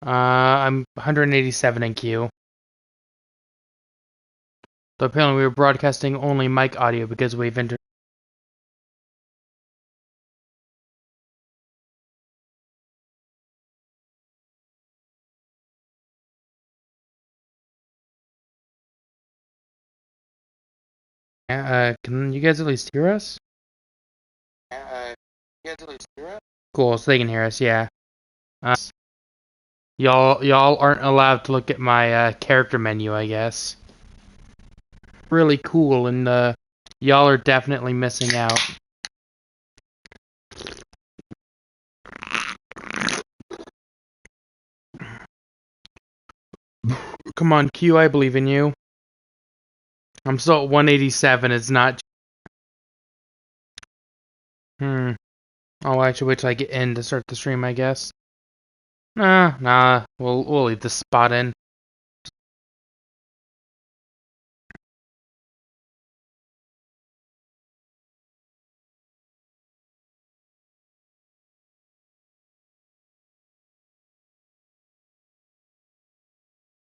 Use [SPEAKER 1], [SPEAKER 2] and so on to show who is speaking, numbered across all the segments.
[SPEAKER 1] I'm 187 in queue. So apparently we were broadcasting only mic audio because we've entered. Can you guys at least hear us? Cool, so they can hear us, yeah. Uh, y'all aren't allowed to look at my character menu, I guess. Really cool, and y'all are definitely missing out. Come on, Q, I believe in you. I'm still at 187. It's not. I'll actually wait till I get in to start the stream, I guess. Nah. We'll leave this spot in.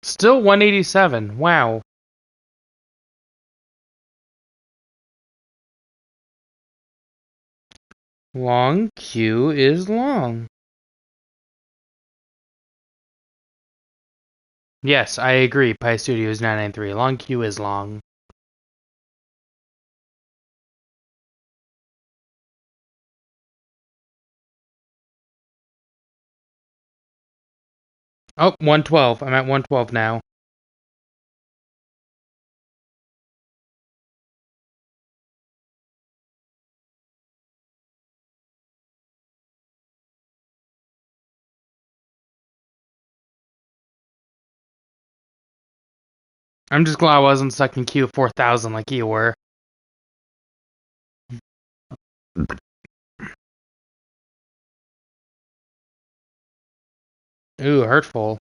[SPEAKER 1] Still 187. Wow. Long queue is long. Yes, I agree. Pi Studios 993. Long queue is long. Oh, 112. I'm at 112 now. I'm just glad I wasn't stuck in queue 4000 like you were. Ooh, hurtful.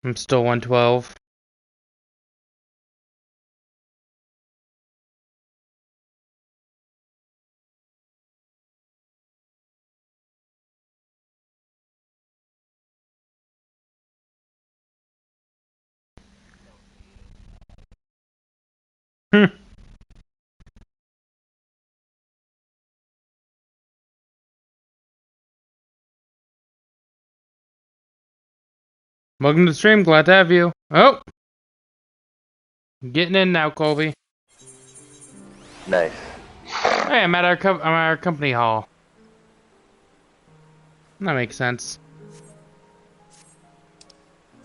[SPEAKER 1] I'm still 112. Welcome to the stream. Glad to have you. Oh, getting in now, Colby.
[SPEAKER 2] Nice.
[SPEAKER 1] Hey, I'm at our company hall. That makes sense.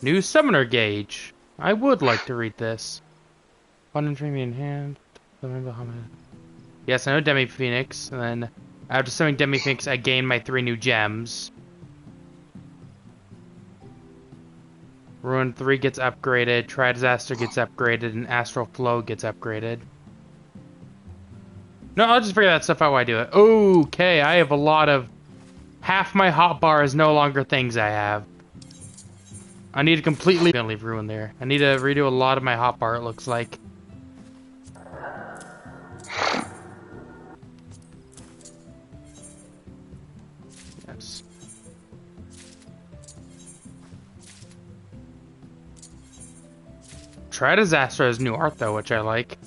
[SPEAKER 1] New summoner gauge. I would like to read this. Fun and dreamy in hand. Yes, I know Demi Phoenix, and then after summoning Demi Phoenix, I gain my 3 new gems. Ruin 3 gets upgraded, Tri-Disaster gets upgraded, and Astral Flow gets upgraded. No, I'll just figure that stuff out while I do it. Okay, I have a lot of... Half my hotbar is no longer things I have. I need to completely... I'm gonna leave Ruin there. I need to redo a lot of my hotbar, it looks like. Yes. Tri-Disaster has new art, though, which I like.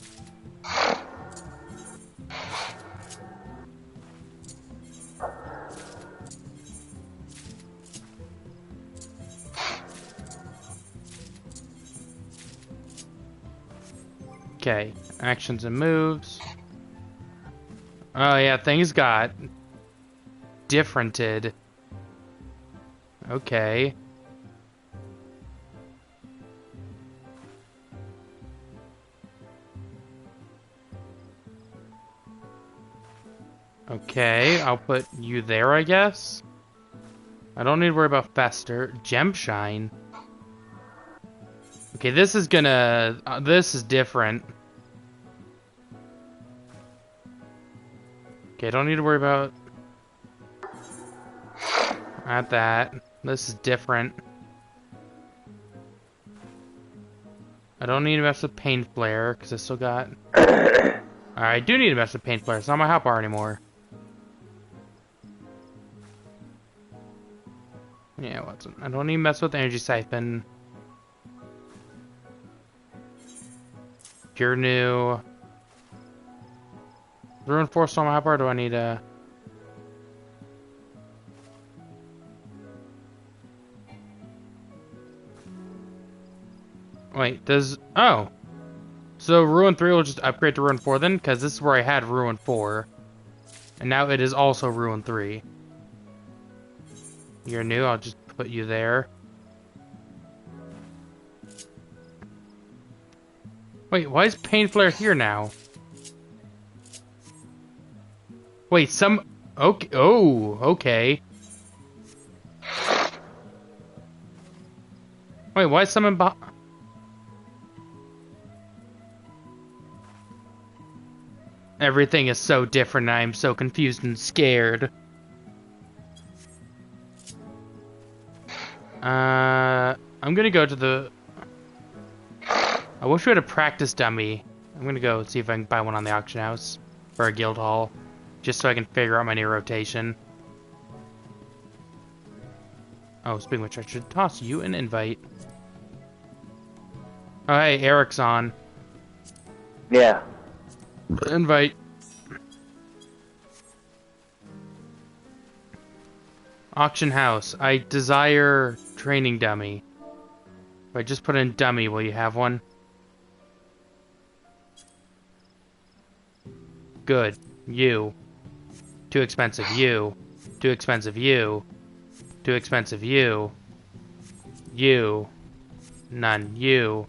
[SPEAKER 1] Okay, actions and moves. Oh yeah, things got differented. Okay. Okay, I'll put you there, I guess. I don't need to worry about Fester. Gemshine. Okay, this is gonna... this is different. Okay, don't need to worry about... Not that. This is different. I don't need to mess with Pain Flare, because I still got... Alright, I do need to mess with Pain Flare. It's not my hotbar anymore. Yeah, Watson. I don't need to mess with Energy Siphon. You're new. Ruin 4 Storm Hopper, or do I need a... Wait, does... Oh! So Ruin 3 will just upgrade to Ruin 4 then? Because this is where I had Ruin 4. And now it is also Ruin 3. You're new, I'll just put you there. Wait, why is Pain Flare here now? Wait, some... Okay, oh, okay. Wait, why is someone behind... Everything is so different, I am so confused and scared. I'm gonna go to the... I wish we had a practice dummy. I'm gonna go see if I can buy one on the auction house. For a guild hall. Just so I can figure out my new rotation. Oh, speaking of which, I should toss you an invite. Oh, hey, Eric's on.
[SPEAKER 2] Yeah.
[SPEAKER 1] Invite. Auction house. I desire training dummy. If I just put in dummy, will you have one? Good. You. Too expensive. You. Too expensive. You. Too expensive. You. You. None. You.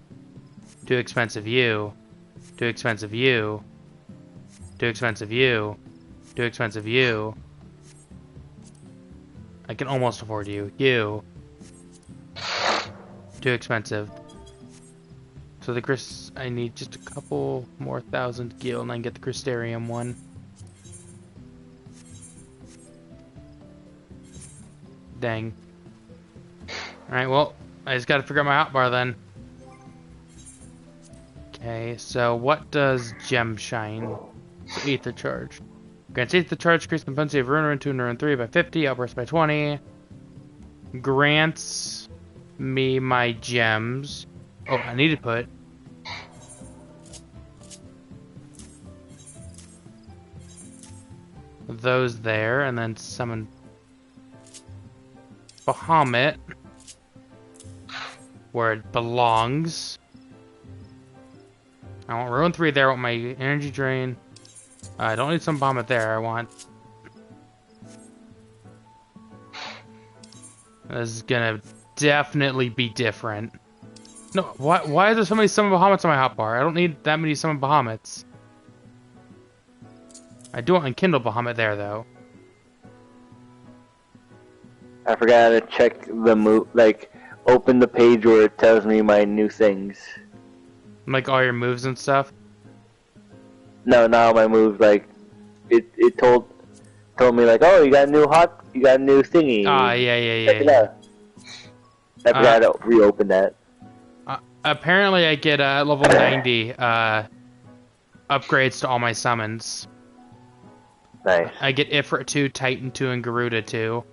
[SPEAKER 1] Too expensive. You. Too expensive. You. Too expensive. You. Too expensive. You. I can almost afford you. You. Too expensive. So the Chris, I need just a couple more thousand gil and I can get the Crystarium one. Dang. Alright, well, I just gotta figure out my hotbar then. Okay, so what does Gem Shine? So Ether Charge. Grants Ether Charge, increase the potency of Ruin 2 and Ruin 3 by 50, outburst by 20. Grants me my gems. Oh, I need to put... those there, and then summon... Bahamut. Where it belongs. I want Ruin 3 there, I want my energy drain. I don't need some Bahamut there, I want... This is gonna definitely be different. No, why are there so many summon Bahamuts on my hotbar? I don't need that many summon Bahamuts. I do want Enkindle Bahamut there, though.
[SPEAKER 2] I forgot to check the move, like, open the page where it tells me my new things.
[SPEAKER 1] Like all your moves and stuff?
[SPEAKER 2] No, not my moves, like, it told me, like, oh, you got a new thingy.
[SPEAKER 1] Ah, yeah.
[SPEAKER 2] Check it out. I forgot to reopen that.
[SPEAKER 1] Apparently I get level 90 upgrades to all my summons.
[SPEAKER 2] Nice.
[SPEAKER 1] I get Ifrit 2, Titan 2, and Garuda 2.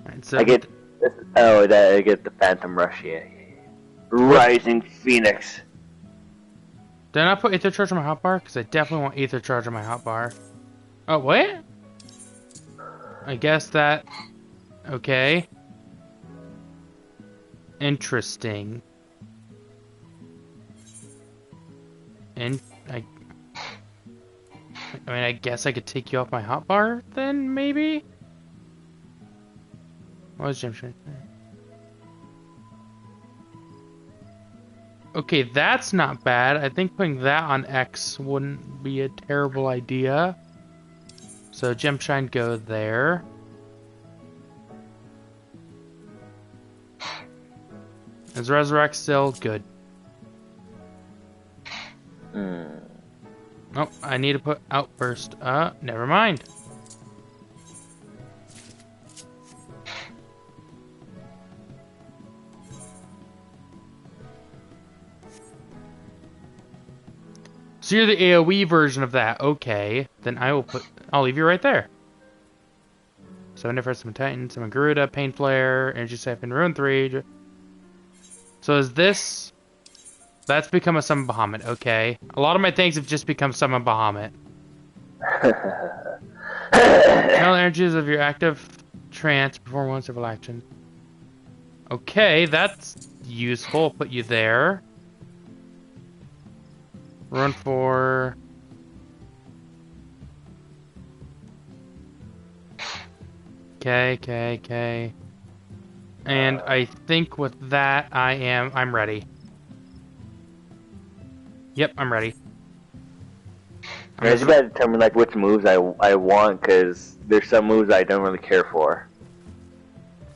[SPEAKER 1] Right, so
[SPEAKER 2] I get the Phantom Rush, yeah. Rising Phoenix.
[SPEAKER 1] Did I not put Ether Charge on my hotbar? Because I definitely want Ether Charge on my hotbar. Oh, what? I guess that... Okay. Interesting. And I mean, I guess I could take you off my hotbar then, maybe? What was Jim saying? Okay, that's not bad. I think putting that on X wouldn't be a terrible idea. So Gemshine go there. Is Resurrect still good? Oh, I need to put Outburst. Never mind. So you're the AoE version of that. Okay, then I'll leave you right there. Summon first, summon Titan, summon Garuda, Pain Flare, Energy Siphon, Ruin 3. So is this... That's become a Summon Bahamut, okay. A lot of my things have just become Summon Bahamut. Channel energies of your active trance, perform one several action. Okay, that's useful. Put you there. Run for... Okay. And I think with that, I'm ready. Yep, I'm ready.
[SPEAKER 2] I just gotta determine like which moves I want, because there's some moves I don't really care for.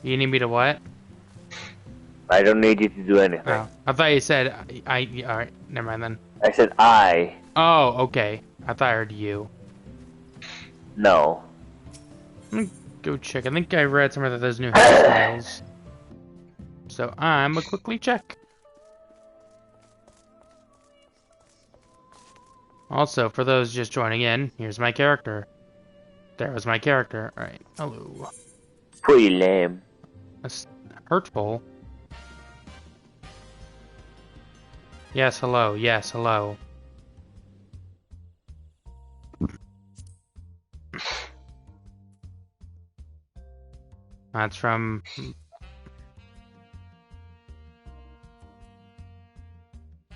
[SPEAKER 1] You need me to what?
[SPEAKER 2] I don't need you to do anything.
[SPEAKER 1] Oh, I thought you said alright, never mind then.
[SPEAKER 2] I said I.
[SPEAKER 1] Oh, okay. I thought I heard you.
[SPEAKER 2] No.
[SPEAKER 1] Let me go check. I think I read somewhere that there's new hairstyles. So I'm gonna quickly check. Also, for those just joining in, here's my character. There was my character. Alright, hello.
[SPEAKER 2] Pretty lame.
[SPEAKER 1] That's hurtful. Yes, hello. Yes, hello. That's from...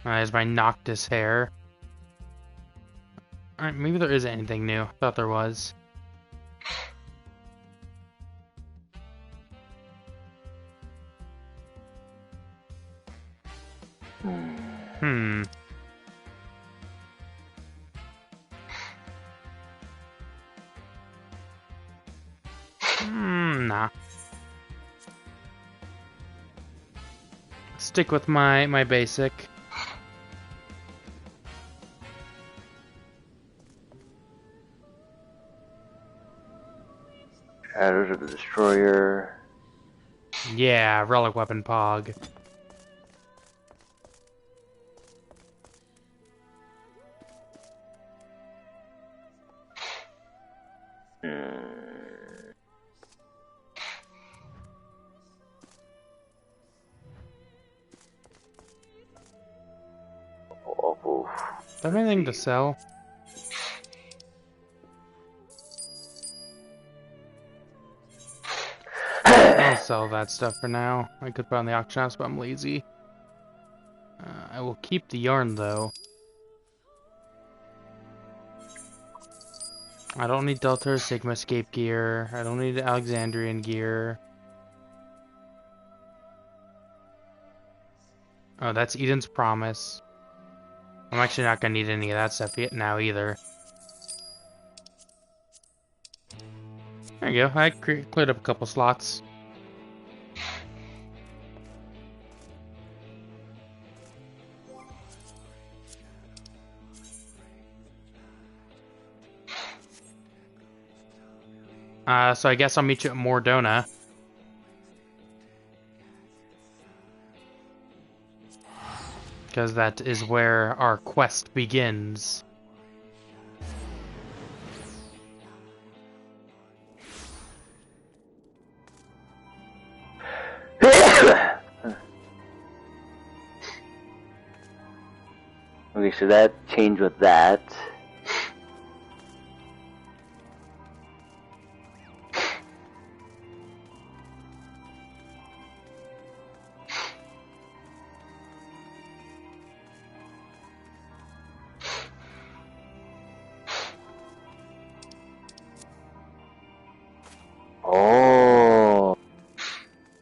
[SPEAKER 1] There's my Noctis hair. Alright, maybe there isn't anything new. I thought there was. Nah. Stick with my basic.
[SPEAKER 2] Shadows of the Destroyer.
[SPEAKER 1] Yeah, relic weapon pog.
[SPEAKER 2] Oh,
[SPEAKER 1] Do I have anything to sell? I'll sell that stuff for now. I could put on the auction house, but I'm lazy. I will keep the yarn, though. I don't need Delta or Sigma escape gear. I don't need Alexandrian gear. Oh, that's Eden's Promise. I'm actually not gonna need any of that stuff yet now either. There you go. I cleared up a couple slots. So I guess I'll meet you at Mordona. Because that is where our quest begins.
[SPEAKER 2] Okay, so that changed with that. Oh.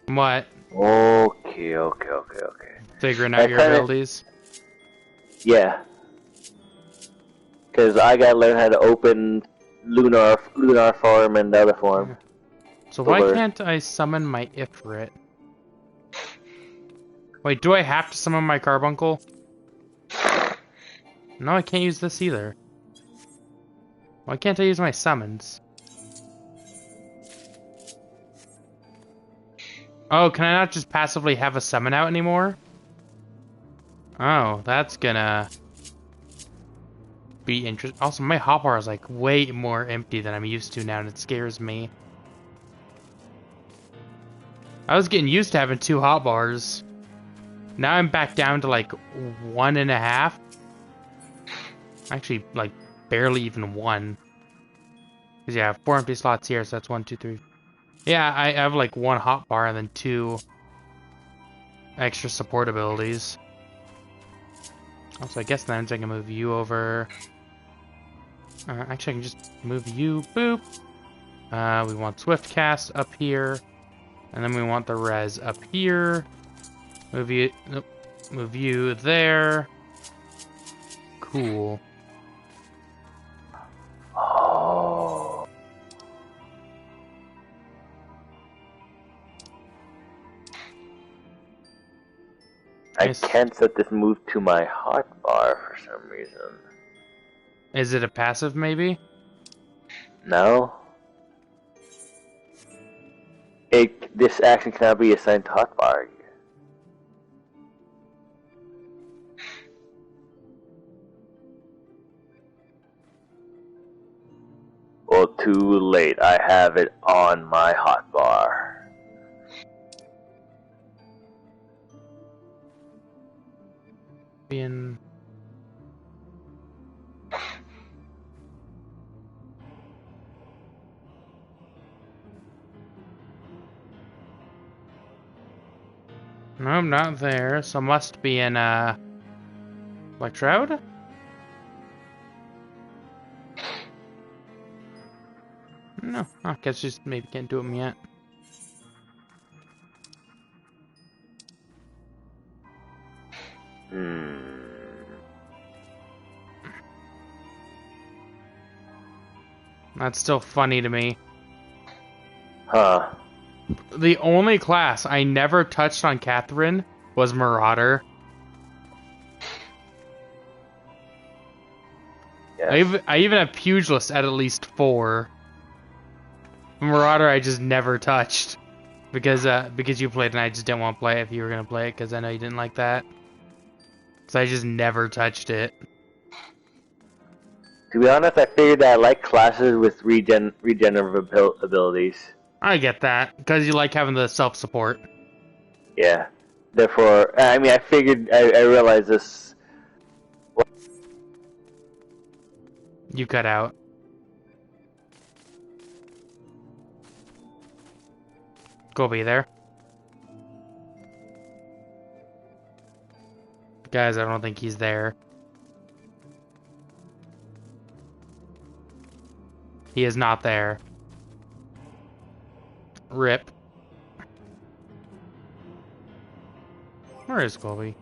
[SPEAKER 1] What?
[SPEAKER 2] Okay.
[SPEAKER 1] Figuring out your abilities?
[SPEAKER 2] Yeah. Because I gotta learn how to open Lunar form and the other form.
[SPEAKER 1] So why can't I summon my Ifrit? Wait, do I have to summon my Carbuncle? No, I can't use this either. Why can't I use my summons? Oh, can I not just passively have a summon out anymore? Oh, that's gonna be interesting. Also, my hotbar is like way more empty than I'm used to now, and it scares me. I was getting used to having 2 hotbars. Now I'm back down to like 1.5. Actually, like barely even 1. Cause yeah, 4 empty slots here, so that's 1, 2, 3. Yeah, I have like 1 hotbar and then 2 extra support abilities. Also, I guess then I can move you over. Actually, I can just move you. Boop. We want Swift Cast up here. And then we want the res up here. Move you. Nope. Move you there. Cool.
[SPEAKER 2] Oh. I
[SPEAKER 1] Nice.
[SPEAKER 2] can't set this move to my hotbar for some reason.
[SPEAKER 1] Is it a passive, maybe?
[SPEAKER 2] No? This action cannot be assigned to hotbar. Well, too late. I have it on my hotbar.
[SPEAKER 1] Being. No, not there. So must be in Black Shroud? No, I guess just maybe can't do them yet. That's still funny to me.
[SPEAKER 2] Huh.
[SPEAKER 1] The only class I never touched on Catherine was Marauder.
[SPEAKER 2] Yes.
[SPEAKER 1] I even have Pugilist at least 4. Marauder I just never touched. Because you played and I just didn't want to play it if you were going to play it because I know you didn't like that. So I just never touched it.
[SPEAKER 2] To be honest, I figured that I like classes with regenerative abilities.
[SPEAKER 1] I get that. Because you like having the self-support.
[SPEAKER 2] Yeah. Therefore, I mean, I realized this.
[SPEAKER 1] You cut out. Go be there. Guys, I don't think he's there. He is not there. Rip. Where is Colby?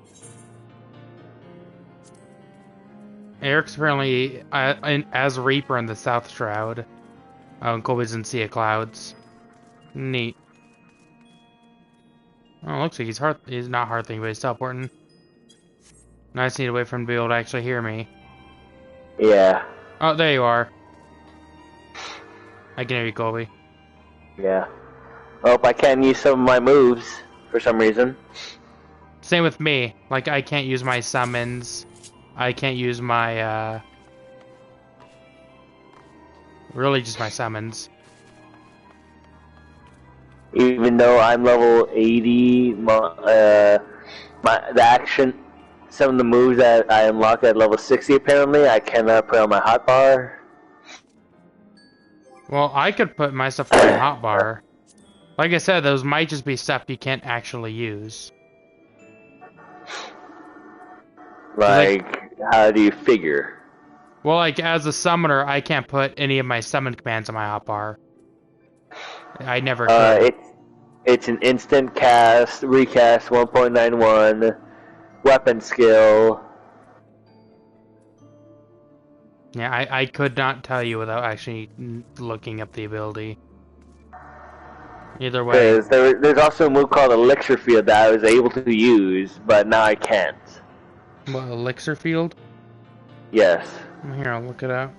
[SPEAKER 1] Eric's apparently as Reaper in the South Shroud. Oh, and Colby's in Sea of Clouds. Neat. Oh, looks like he's not Hearthing, but he's teleporting. Now I just need to wait for him to be able to actually hear me.
[SPEAKER 2] Yeah.
[SPEAKER 1] Oh, there you are. I can hear you, Colby.
[SPEAKER 2] Yeah. Oh, I can't use some of my moves for some reason.
[SPEAKER 1] Same with me. Like, I can't use my summons. I can't use my, really just my summons.
[SPEAKER 2] Even though I'm level 80, the action, some of the moves that I unlock at level 60 apparently, I cannot put on my hotbar.
[SPEAKER 1] Well, I could put my stuff on my hotbar. Like I said, those might just be stuff you can't actually use.
[SPEAKER 2] Like, how do you figure?
[SPEAKER 1] Well, like, as a summoner, I can't put any of my summon commands on my hotbar. I never could.
[SPEAKER 2] It's an instant cast, recast 1.91, weapon skill.
[SPEAKER 1] Yeah, I could not tell you without actually looking up the ability. Either way.
[SPEAKER 2] Because there's also a move called Elixir Field that I was able to use, but now I can't.
[SPEAKER 1] What, Elixir Field?
[SPEAKER 2] Yes.
[SPEAKER 1] Here, I'll look it up.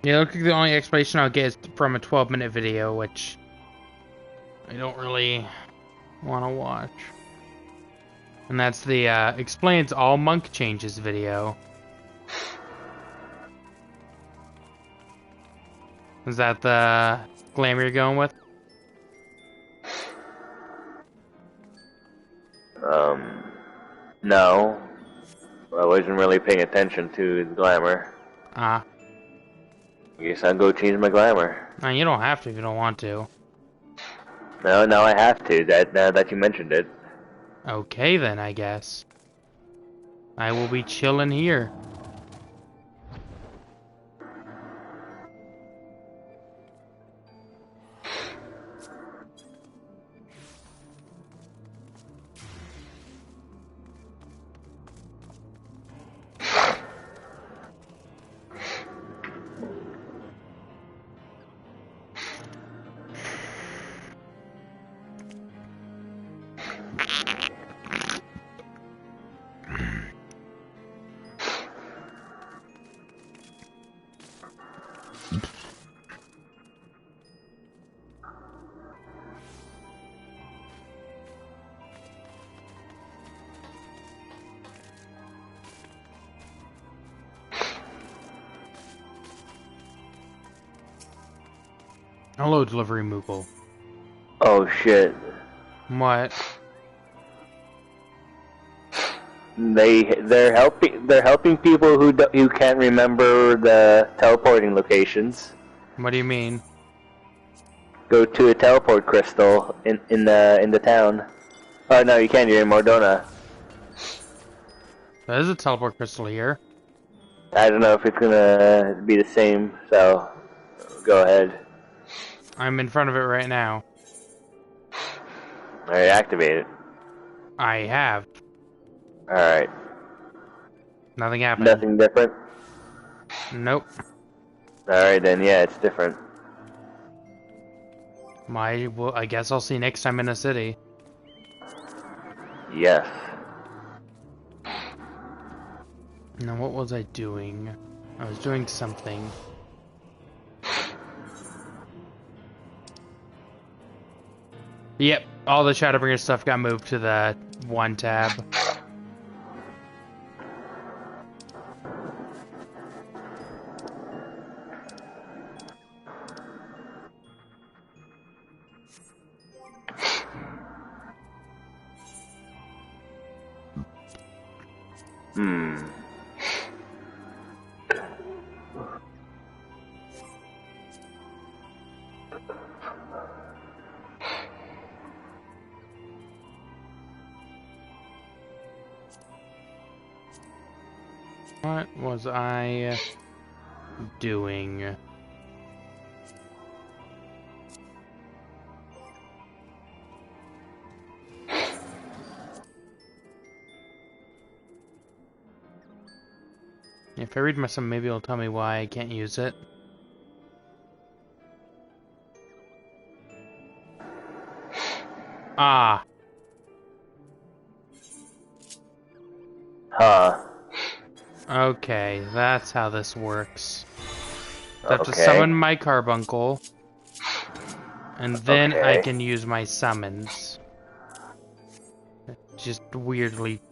[SPEAKER 1] Yeah, look like the only explanation I'll get is from a 12-minute video, which I don't really want to watch. And that's the explains all monk changes video. Is that the glamour you're going with?
[SPEAKER 2] No. I wasn't really paying attention to the glamour.
[SPEAKER 1] Ah.
[SPEAKER 2] I guess I'll go change my glamour.
[SPEAKER 1] No, you don't have to if you don't want to.
[SPEAKER 2] No, now I have to, now that you mentioned it.
[SPEAKER 1] Okay then, I guess. I will be chilling here. Hello, delivery Moogle.
[SPEAKER 2] Oh shit.
[SPEAKER 1] What?
[SPEAKER 2] They're helping people who can't remember the teleporting locations.
[SPEAKER 1] What do you mean?
[SPEAKER 2] Go to a teleport crystal in the town. Oh no, you can't. You're in Mordona.
[SPEAKER 1] There's a teleport crystal here.
[SPEAKER 2] I don't know if it's gonna be the same. So go ahead.
[SPEAKER 1] I'm in front of it right now.
[SPEAKER 2] Alright, activate it.
[SPEAKER 1] I have.
[SPEAKER 2] Alright.
[SPEAKER 1] Nothing happened.
[SPEAKER 2] Nothing different?
[SPEAKER 1] Nope.
[SPEAKER 2] Alright then, yeah, it's different.
[SPEAKER 1] Well, I guess I'll see you next time in a city.
[SPEAKER 2] Yes.
[SPEAKER 1] Now, what was I doing? I was doing something. Yep, all the Shadowbringer stuff got moved to the one tab. What was I doing? If I read my sum, maybe it'll tell me why I can't use it. Ah.
[SPEAKER 2] Huh.
[SPEAKER 1] Okay, that's how this works. I have to
[SPEAKER 2] Okay.
[SPEAKER 1] summon my carbuncle, and then I
[SPEAKER 2] Okay.
[SPEAKER 1] can use my summons. Just weirdly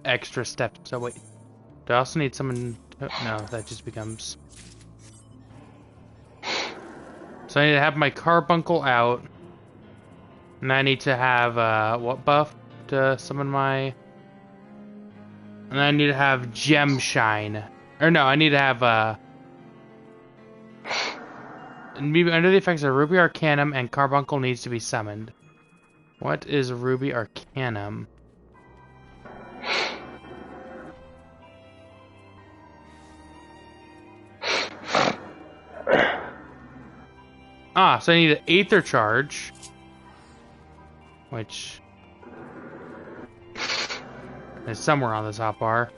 [SPEAKER 1] extra steps. So wait, do I also need summon? No, that just becomes. So I need to have my carbuncle out, and I need to have what buff to summon my? And I need to have gem shine, or no, I need to have under the effects of Ruby Arcanum and Carbuncle needs to be summoned. What is Ruby Arcanum? Ah, so I need an Aether Charge, which is somewhere on this hotbar.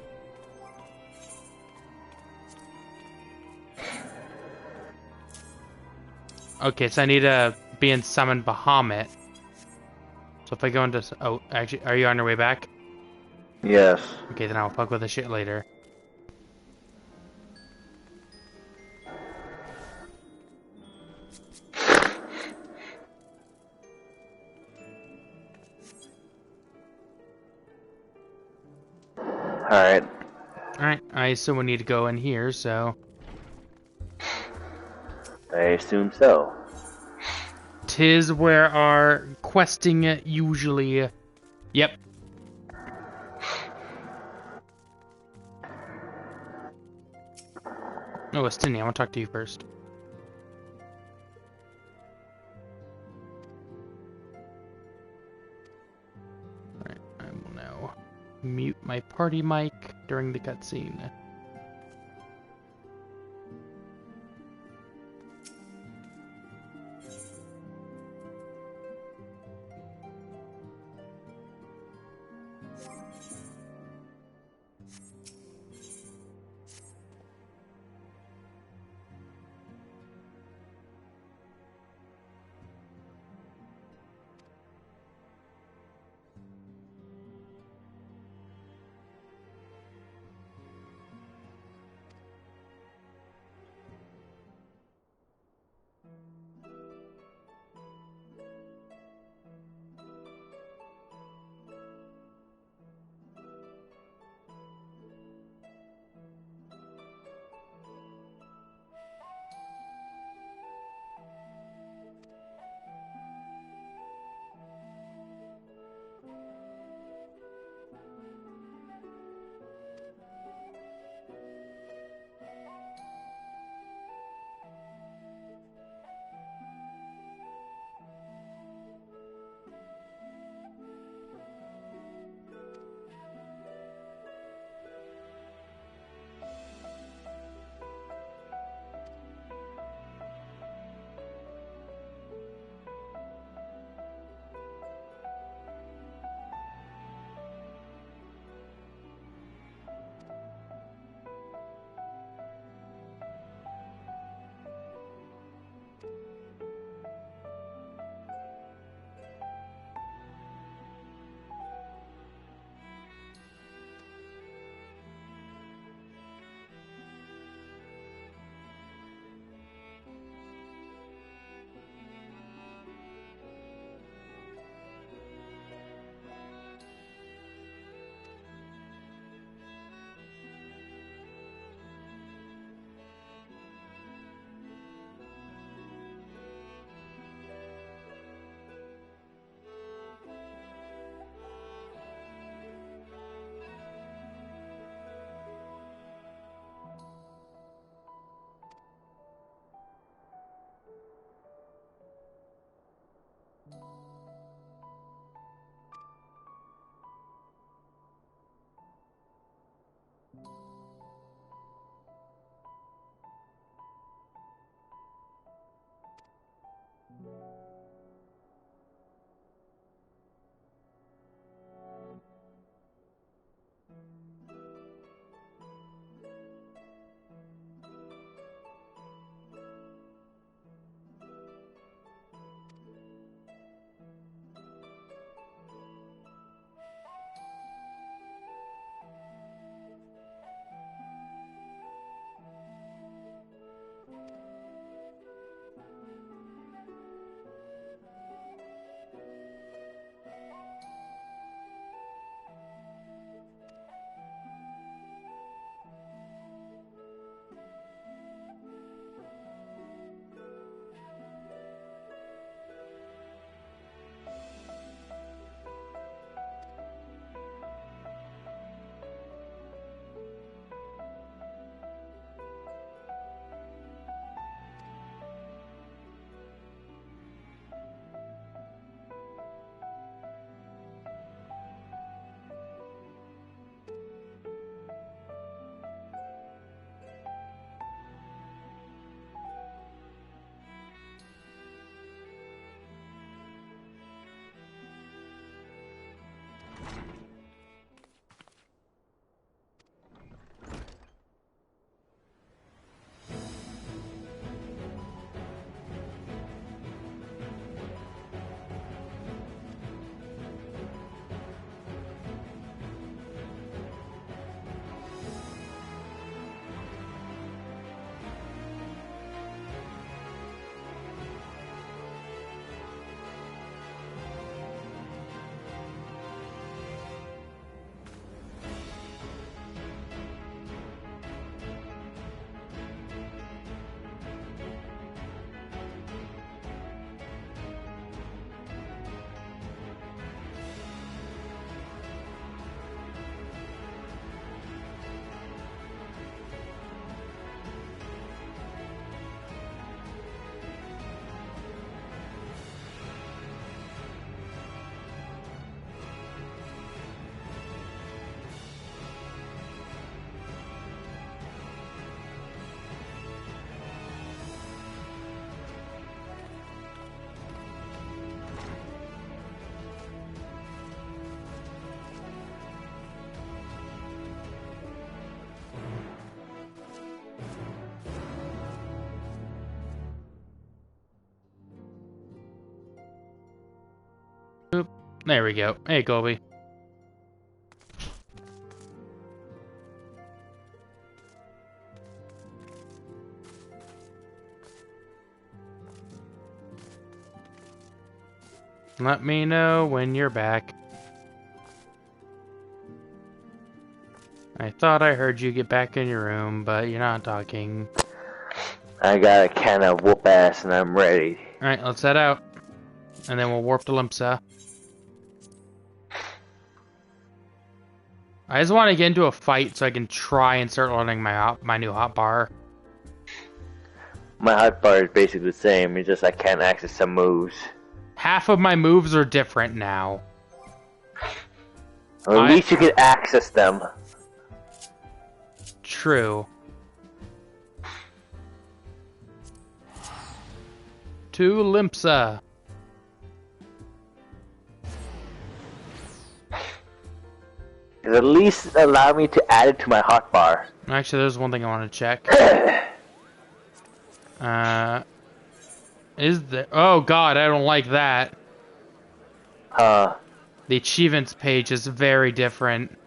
[SPEAKER 1] Okay, so I need to be in Summon Bahamut. So if I go into... Oh, actually, are you on your way back?
[SPEAKER 2] Yes.
[SPEAKER 1] Okay, then I'll fuck with the shit later.
[SPEAKER 2] Alright.
[SPEAKER 1] Alright, I assume we need to go in here, so...
[SPEAKER 2] I assume so.
[SPEAKER 1] 'Tis where our questing usually... Yep. Oh, Estini, I want to talk to you first. Alright, I will now mute my party mic during the cutscene. There we go. Hey, Colby. Let me know when you're back. I thought I heard you get back in your room, but you're not talking.
[SPEAKER 2] I got a can of whoop ass and I'm ready.
[SPEAKER 1] Alright, let's head out. And then we'll warp to Limsa. I just want to get into a fight so I can try and start learning my new hotbar.
[SPEAKER 2] My hotbar is basically the same, it's just I can't access some moves.
[SPEAKER 1] Half of my moves are different now.
[SPEAKER 2] Well, at least you can access them.
[SPEAKER 1] True. To Limsa.
[SPEAKER 2] At least allow me to add it to my hotbar.
[SPEAKER 1] Actually, there's one thing I want to check. Is there... Oh god, I don't like that.
[SPEAKER 2] Huh.
[SPEAKER 1] The achievements page is very different.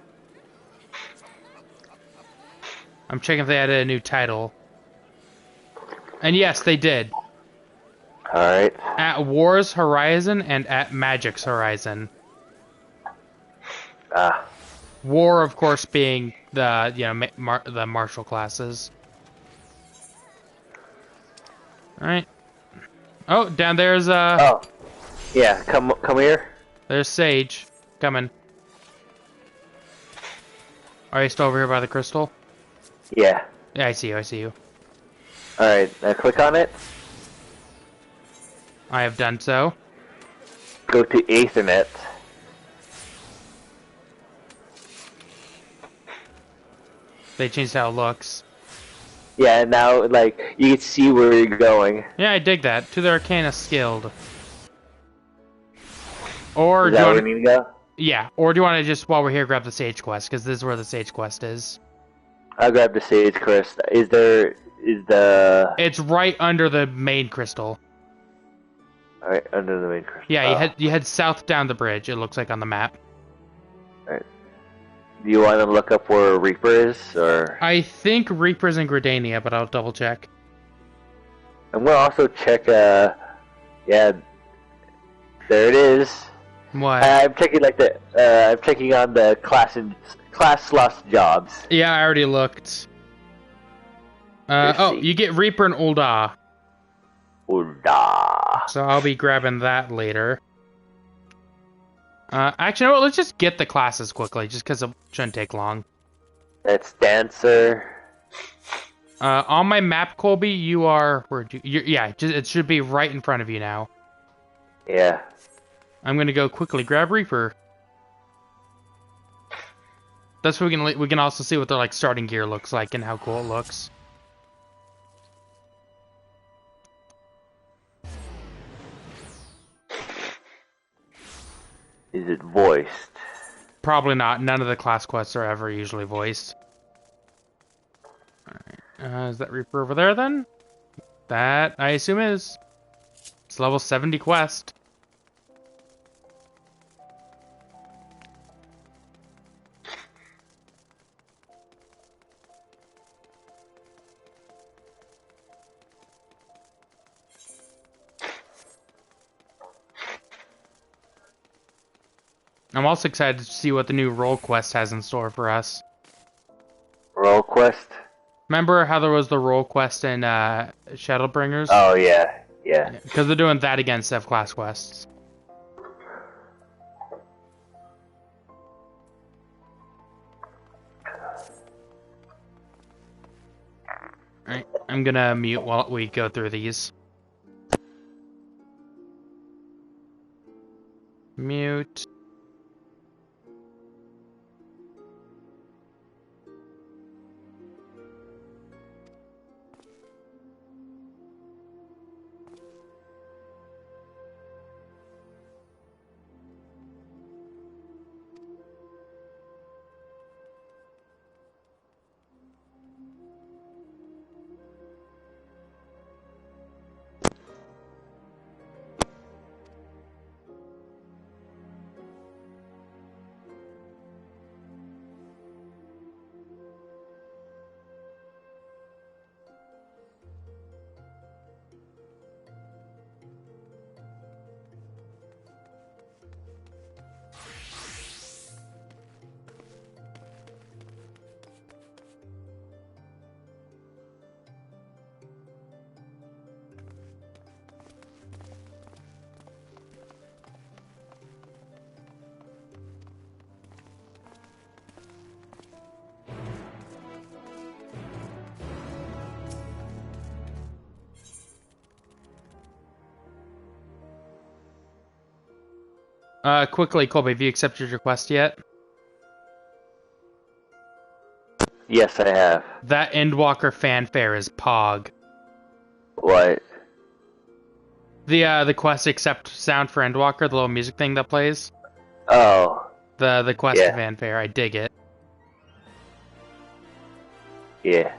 [SPEAKER 1] I'm checking if they added a new title. And yes, they did.
[SPEAKER 2] Alright.
[SPEAKER 1] At War's Horizon and at Magic's Horizon.
[SPEAKER 2] Ah.
[SPEAKER 1] War, of course, being the, you know, the martial classes. Alright. Oh, down there's,
[SPEAKER 2] Oh. Yeah, come here.
[SPEAKER 1] There's Sage. Coming. Are you still over here by the crystal?
[SPEAKER 2] Yeah.
[SPEAKER 1] Yeah, I see you, I see you.
[SPEAKER 2] Alright, now click on it.
[SPEAKER 1] I have done so.
[SPEAKER 2] Go to Ethernet.
[SPEAKER 1] They changed how it looks.
[SPEAKER 2] Yeah, now, like, you can see where you're going.
[SPEAKER 1] Yeah, I dig that. To the Arcana Skilled. Or
[SPEAKER 2] Is
[SPEAKER 1] do
[SPEAKER 2] that
[SPEAKER 1] you
[SPEAKER 2] where
[SPEAKER 1] want
[SPEAKER 2] we need to go?
[SPEAKER 1] Yeah, or do you want to just, while we're here, grab the Sage Quest? Because this is where the Sage Quest is.
[SPEAKER 2] I'll grab the Sage Crest. Is the...
[SPEAKER 1] It's right under the main crystal.
[SPEAKER 2] Alright, under the main crystal.
[SPEAKER 1] Yeah, you head south down the bridge, it looks like on the map.
[SPEAKER 2] Alright. Do you want to look up where Reaper is, or...?
[SPEAKER 1] I think Reaper's in Gridania, but I'll double check.
[SPEAKER 2] I'm gonna also check, yeah... There it is.
[SPEAKER 1] What?
[SPEAKER 2] I'm checking, like, I'm checking on the class lost jobs.
[SPEAKER 1] Yeah, I already looked. Oh, you get Reaper and Ul'dah.
[SPEAKER 2] Ul'dah.
[SPEAKER 1] So I'll be grabbing that later. Actually, you know what? Let's just get the classes quickly, just because it shouldn't take long.
[SPEAKER 2] That's Dancer.
[SPEAKER 1] On my map, Colby, you are... yeah, it should be right in front of you now.
[SPEAKER 2] Yeah.
[SPEAKER 1] I'm gonna go quickly grab Reaper. That's what we can also see what their, like, starting gear looks like and how cool it looks.
[SPEAKER 2] Is it voiced?
[SPEAKER 1] Probably not. None of the class quests are ever usually voiced. Alright. Is that Reaper over there, then? That, I assume, is. It's level 70 quest. I'm also excited to see what the new role quest has in store for us.
[SPEAKER 2] Role quest?
[SPEAKER 1] Remember how there was the role quest in Shadowbringers?
[SPEAKER 2] Oh, yeah. Yeah.
[SPEAKER 1] Because they're doing that again instead of class quests. Alright, I'm gonna mute while we go through these. Mute. Quickly, Colby, have you accepted your quest yet?
[SPEAKER 2] Yes, I have.
[SPEAKER 1] That Endwalker fanfare is Pog.
[SPEAKER 2] What?
[SPEAKER 1] The quest accept sound for Endwalker, the little music thing that plays.
[SPEAKER 2] Oh,
[SPEAKER 1] The quest
[SPEAKER 2] yeah,
[SPEAKER 1] fanfare, I dig it.
[SPEAKER 2] yeah.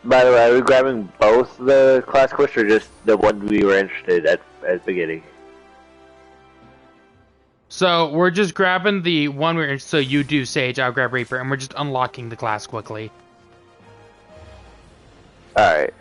[SPEAKER 2] By the way, are we grabbing both the class quests or just the one we were interested at the beginning?
[SPEAKER 1] So we're just grabbing the one we're in. So you do Sage, I'll grab Reaper, and we're just unlocking the class quickly.
[SPEAKER 2] Alright.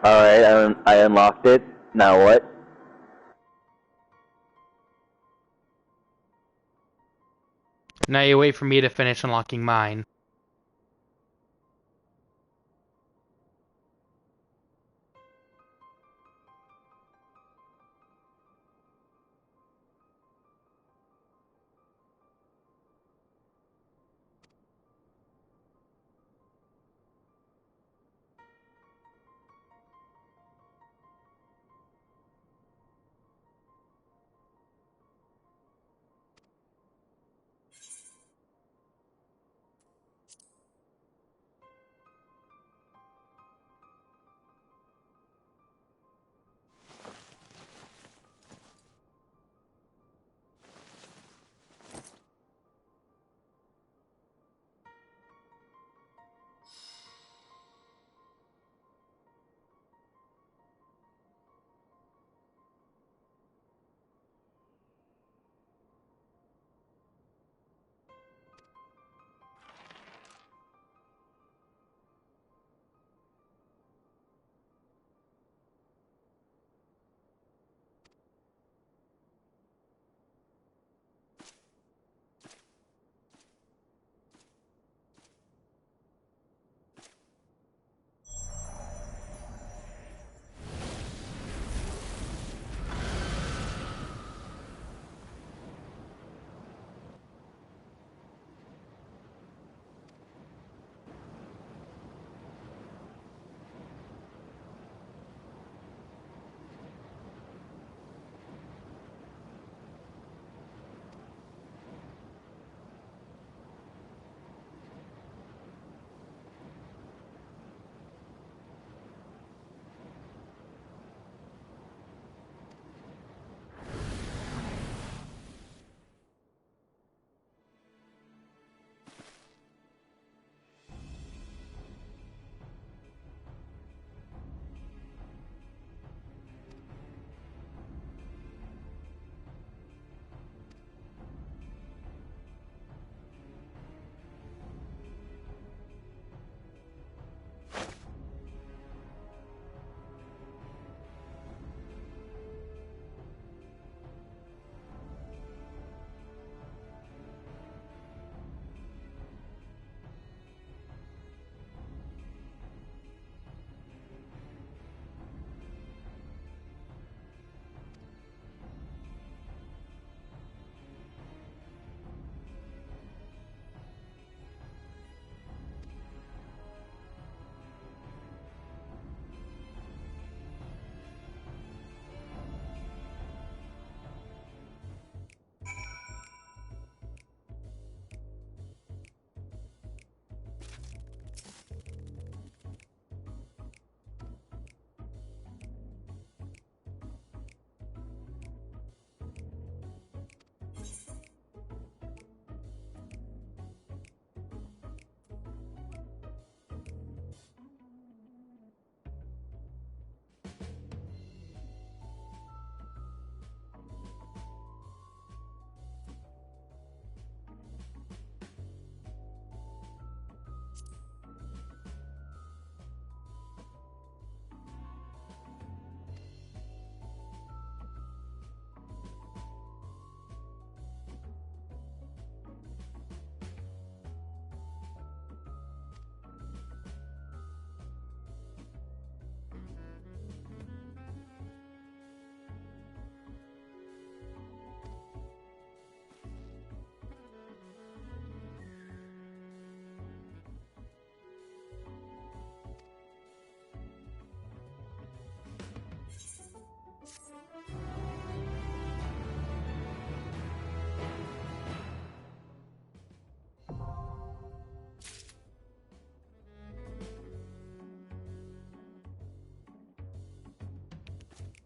[SPEAKER 2] Alright, I unlocked it. Now what?
[SPEAKER 1] Now you wait for me to finish unlocking mine.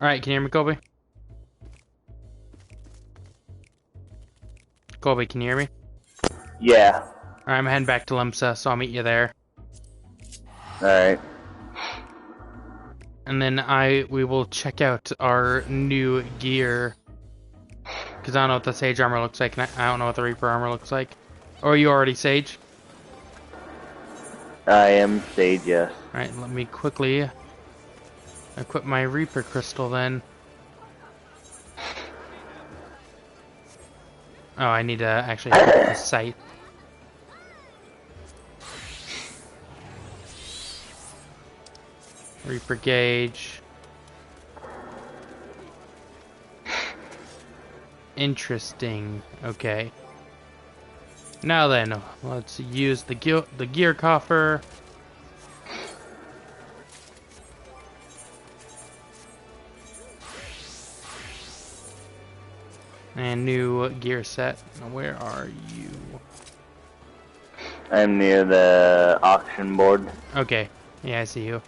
[SPEAKER 1] Alright, can you hear me, Colby? Colby, can you hear me?
[SPEAKER 2] Yeah.
[SPEAKER 1] Alright, I'm heading back to Limsa, so I'll meet you there.
[SPEAKER 2] Alright.
[SPEAKER 1] And then we will check out our new gear. Because I don't know what the Sage armor looks like, and I don't know what the Reaper armor looks like. Or are you already Sage?
[SPEAKER 2] I am Sage, yes.
[SPEAKER 1] Alright, let me quickly equip my Reaper crystal then. Oh, I need to actually equip the sight. Reaper gauge. Interesting. Okay. Now then, let's use the gear coffer. And new gear set. Now, where are you?
[SPEAKER 2] I'm near the auction board.
[SPEAKER 1] Okay. Yeah, I see you.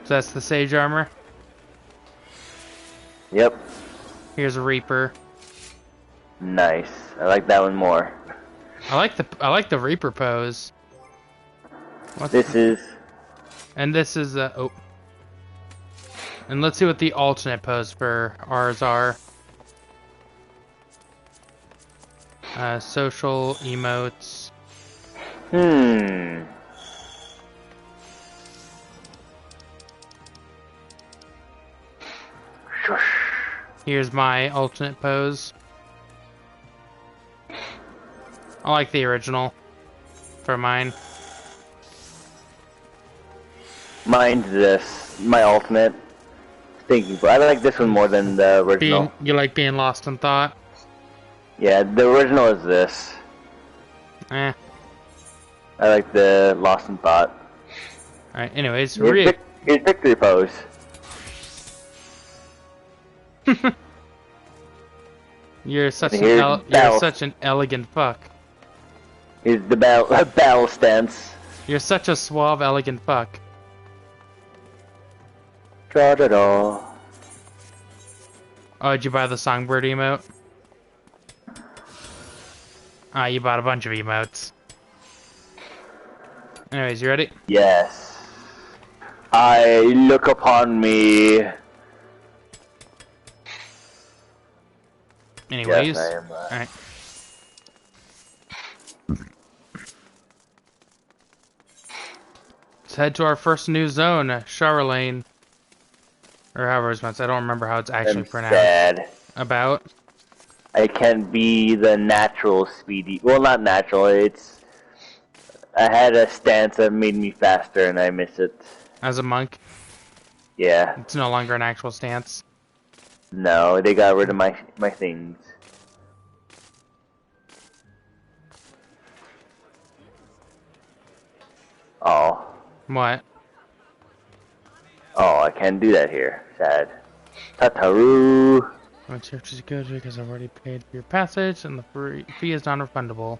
[SPEAKER 1] So that's the Sage armor.
[SPEAKER 2] Yep.
[SPEAKER 1] Here's a Reaper.
[SPEAKER 2] Nice. I like that one more.
[SPEAKER 1] I like the Reaper pose. And this is oh. And let's see what the alternate pose for ours are. Social emotes.
[SPEAKER 2] Shush.
[SPEAKER 1] Here's my alternate pose. I like the original for mine.
[SPEAKER 2] Mine's this. My ultimate. Thinking, I like this one more than the original.
[SPEAKER 1] You like being lost in thought?
[SPEAKER 2] Yeah, the original is this.
[SPEAKER 1] Eh.
[SPEAKER 2] I like the lost in thought.
[SPEAKER 1] Alright, anyways,
[SPEAKER 2] Here's victory pose.
[SPEAKER 1] You're such an elegant fuck.
[SPEAKER 2] Here's the battle stance.
[SPEAKER 1] You're such a suave, elegant fuck.
[SPEAKER 2] Da-da-da.
[SPEAKER 1] Oh, did you buy the Songbird emote? Ah, you bought a bunch of emotes. Anyways, you ready?
[SPEAKER 2] Yes. I look upon me.
[SPEAKER 1] Anyways,
[SPEAKER 2] yes, I am,
[SPEAKER 1] alright. Let's head to our first new zone, Charlene. Or however it's pronounced. I don't remember how it's actually pronounced.
[SPEAKER 2] Sad.
[SPEAKER 1] About?
[SPEAKER 2] I can be the natural speedy. Well, not natural. It's. I had a stance that made me faster, and I miss it.
[SPEAKER 1] As a monk?
[SPEAKER 2] Yeah.
[SPEAKER 1] It's no longer an actual stance.
[SPEAKER 2] No, they got rid of my things. Oh.
[SPEAKER 1] What?
[SPEAKER 2] Oh, I can't do that here. Sad. Tataru.
[SPEAKER 1] My church is good because I've already paid for your passage, and the fee is non-refundable.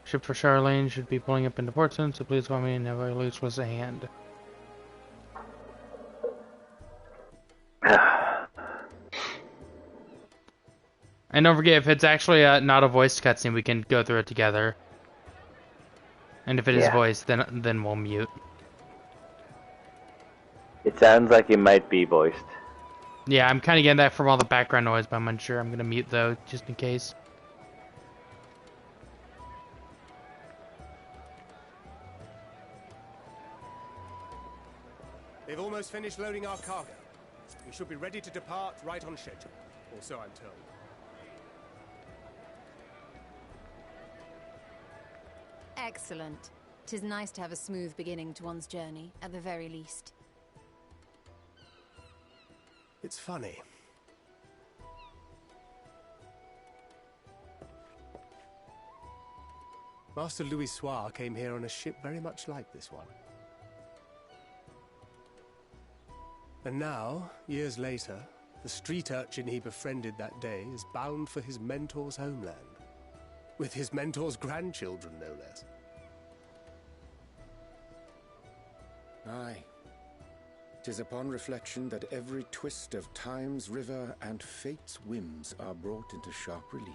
[SPEAKER 1] Ship for Charlene should be pulling up into port soon, so please call me and never lose was a hand. And don't forget, if it's actually not a voiced cutscene, we can go through it together. And if it is voiced, then we'll mute.
[SPEAKER 2] It sounds like it might be voiced.
[SPEAKER 1] Yeah, I'm kind of getting that from all the background noise, but I'm unsure. I'm going to mute, though, just in case.
[SPEAKER 3] They've almost finished loading our cargo. We should be ready to depart right on schedule, or so I'm told.
[SPEAKER 4] Excellent. 'Tis nice to have a smooth beginning to one's journey, at the very least.
[SPEAKER 3] It's funny. Master Louis Soir came here on a ship very much like this one. And now, years later, the street urchin he befriended that day is bound for his mentor's homeland. With his mentor's grandchildren, no less.
[SPEAKER 5] Aye. 'Tis upon reflection that every twist of time's river and fate's whims are brought into sharp relief.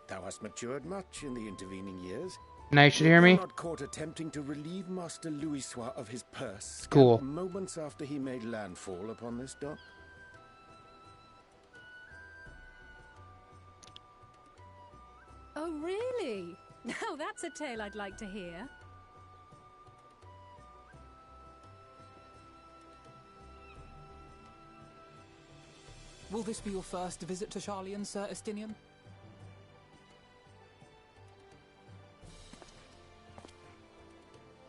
[SPEAKER 5] Thou hast matured much in the intervening years.
[SPEAKER 1] Now you should hear me.
[SPEAKER 5] Not caught attempting to relieve Master Louisoix of his purse.
[SPEAKER 1] Cool.
[SPEAKER 5] Moments after he made landfall upon this dock.
[SPEAKER 6] Oh, really? Now that's a tale I'd like to hear.
[SPEAKER 7] Will this be your first visit to Sharlayan, Sir Estinian?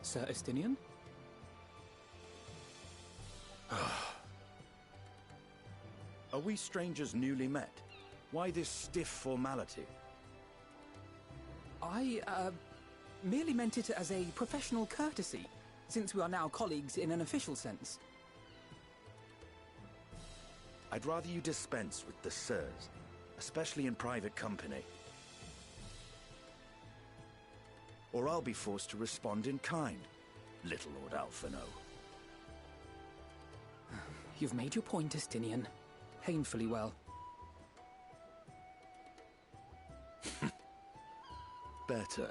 [SPEAKER 7] Sir Estinian?
[SPEAKER 8] Are we strangers newly met? Why this stiff formality?
[SPEAKER 7] I, merely meant it as a professional courtesy, since we are now colleagues in an official sense.
[SPEAKER 8] I'd rather you dispense with the sirs, especially in private company. Or I'll be forced to respond in kind, little Lord Alphino.
[SPEAKER 7] You've made your point, Estinian. Painfully well.
[SPEAKER 8] Better.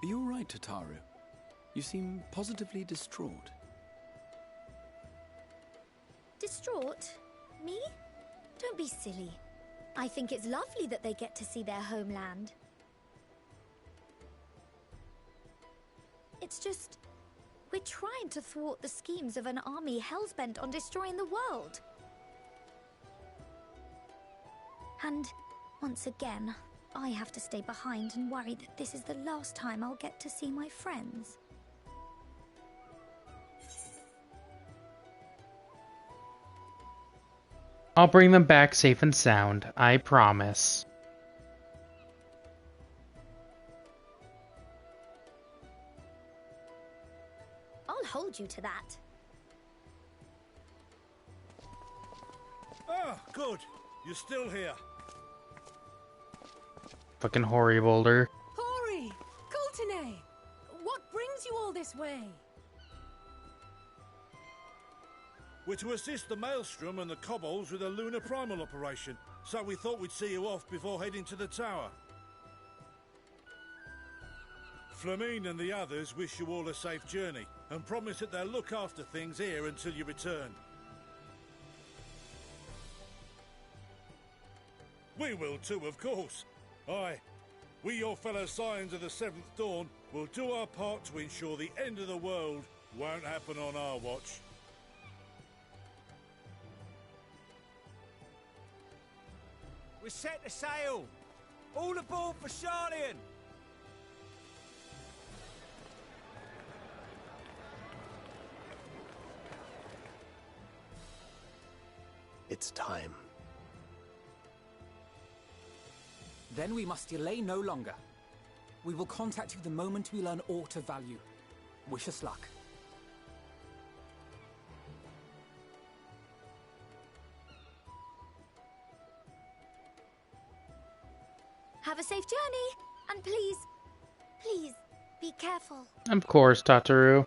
[SPEAKER 9] Are you all right, Tataru? You seem positively distraught.
[SPEAKER 10] Distraught? Me? Don't be silly. I think it's lovely that they get to see their homeland. It's just, we're trying to thwart the schemes of an army hellbent on destroying the world. And, once again, I have to stay behind and worry that this is the last time I'll get to see my friends.
[SPEAKER 1] I'll bring them back safe and sound, I promise.
[SPEAKER 10] I'll hold you to that.
[SPEAKER 11] Ah, good. You're still here.
[SPEAKER 1] Fucking Hori Boulder.
[SPEAKER 6] Hori! Kultine! What brings you all this way?
[SPEAKER 11] We're to assist the Maelstrom and the Kobolds with a lunar primal operation, so we thought we'd see you off before heading to the tower. Flamine and the others wish you all a safe journey, and promise that they'll look after things here until you return. We will too, of course. Aye, we your fellow Scions of the Seventh Dawn will do our part to ensure the end of the world won't happen on our watch.
[SPEAKER 12] We're set to sail! All aboard for Sharlayan!
[SPEAKER 3] It's time.
[SPEAKER 7] Then we must delay no longer. We will contact you the moment we learn aught of value. Wish us luck.
[SPEAKER 10] Have a safe journey, and please, please, be careful.
[SPEAKER 1] Of course, Tataru.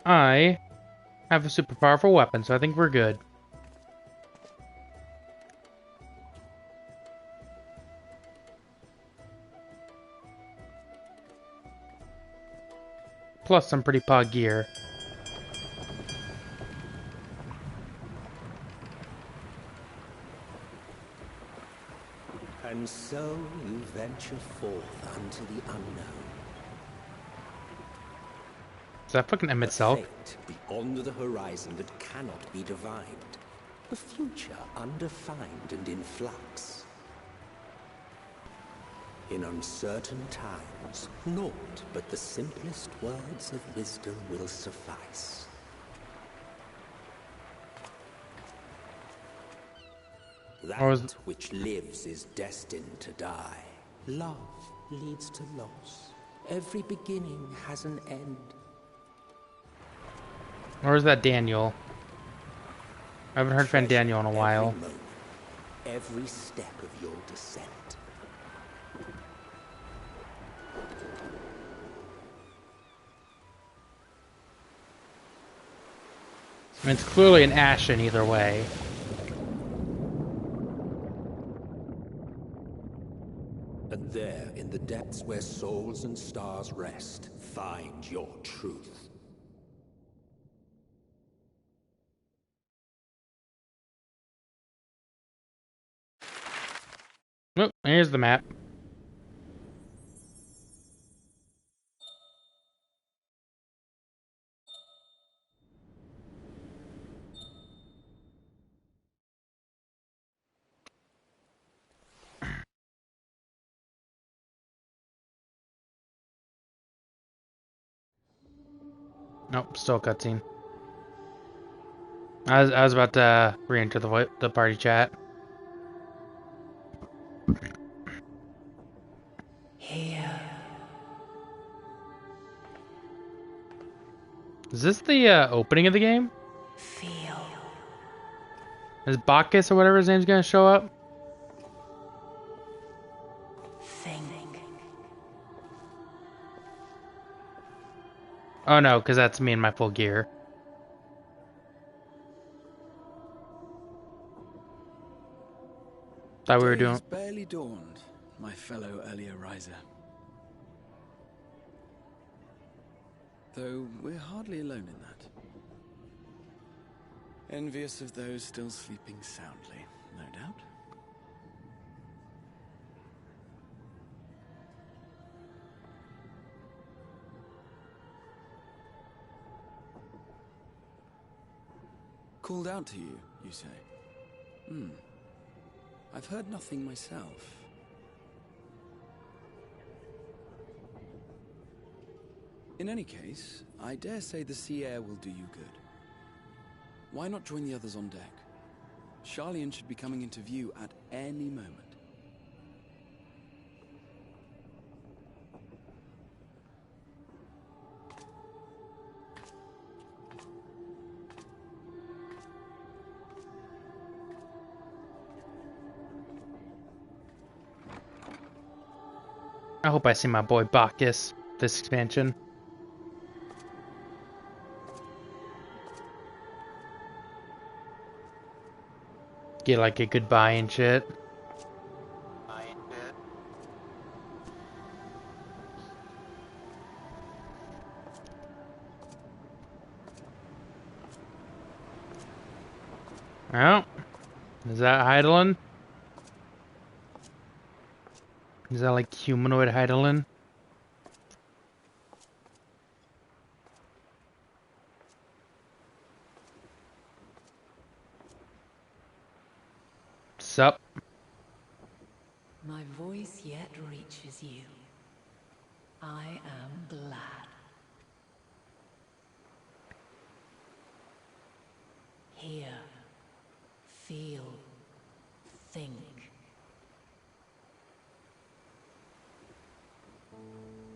[SPEAKER 1] I have a super powerful weapon, so I think we're good. Plus some pretty pog gear.
[SPEAKER 13] And so you venture forth unto the unknown.
[SPEAKER 1] Is that fucking M itself?
[SPEAKER 13] Fate beyond the horizon that cannot be divined. A future undefined and in flux. In uncertain times, naught but the simplest words of wisdom will suffice. That which lives is destined to die. Love leads to loss. Every beginning has an end.
[SPEAKER 1] Or is that Daniel? I haven't heard from
[SPEAKER 13] Treasure
[SPEAKER 1] Daniel in a while.
[SPEAKER 13] every moment, every step of your descent.
[SPEAKER 1] I mean, it's clearly an Ashen either way.
[SPEAKER 13] And there, in the depths where souls and stars rest, find your truth.
[SPEAKER 1] Oh, here's the map. Nope, still cutscene. I was about to re-enter the party chat.
[SPEAKER 13] Here.
[SPEAKER 1] Is this the opening of the game?
[SPEAKER 13] Feel.
[SPEAKER 1] Is Bacchus or whatever his name's gonna show up?
[SPEAKER 13] Think.
[SPEAKER 1] Oh no, because that's me in my full gear. Thought we were doing.
[SPEAKER 9] Day has barely dawned, my fellow earlier riser. Though we're hardly alone in that. Envious of those still sleeping soundly, no doubt. Called out to you, you say? I've heard nothing myself. In any case, I dare say the sea air will do you good. Why not join the others on deck? Charlian should be coming into view at any moment.
[SPEAKER 1] I hope I see my boy Bacchus this expansion. Get like a goodbye and shit. Oh, is that Heidelin? Is that like humanoid Heidelin? Sup?
[SPEAKER 14] My voice yet reaches you. I am glad. Hear, feel, think.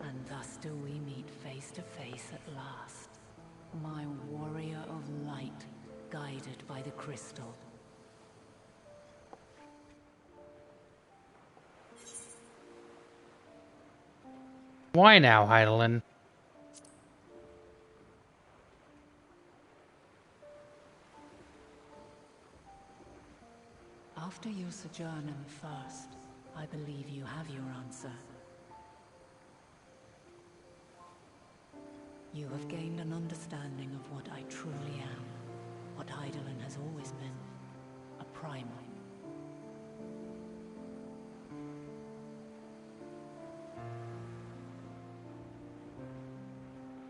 [SPEAKER 14] And thus do we meet face to face at last. My warrior of light, guided by the crystal.
[SPEAKER 1] Why now, Heidelin?
[SPEAKER 14] After your sojourn in the First, I believe you have your answer. You have gained an understanding of what I truly am, what Heidelin has always been, a primal.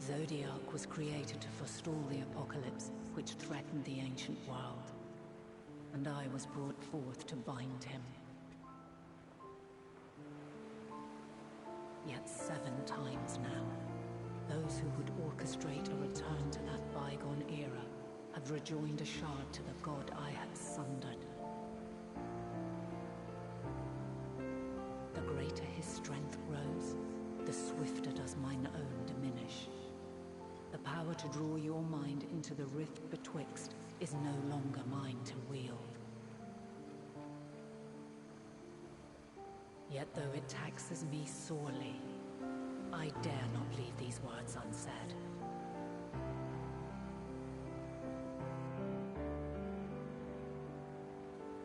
[SPEAKER 14] Zodiark was created to forestall the apocalypse which threatened the ancient world, and I was brought forth to bind him. Yet 7 times now, those who would orchestrate a return to that bygone era have rejoined a shard to the god I had sundered. The greater his strength grows, the swifter does mine own diminish. The power to draw your mind into the rift betwixt is no longer mine to wield. Yet though it taxes me sorely, I dare not leave these words unsaid.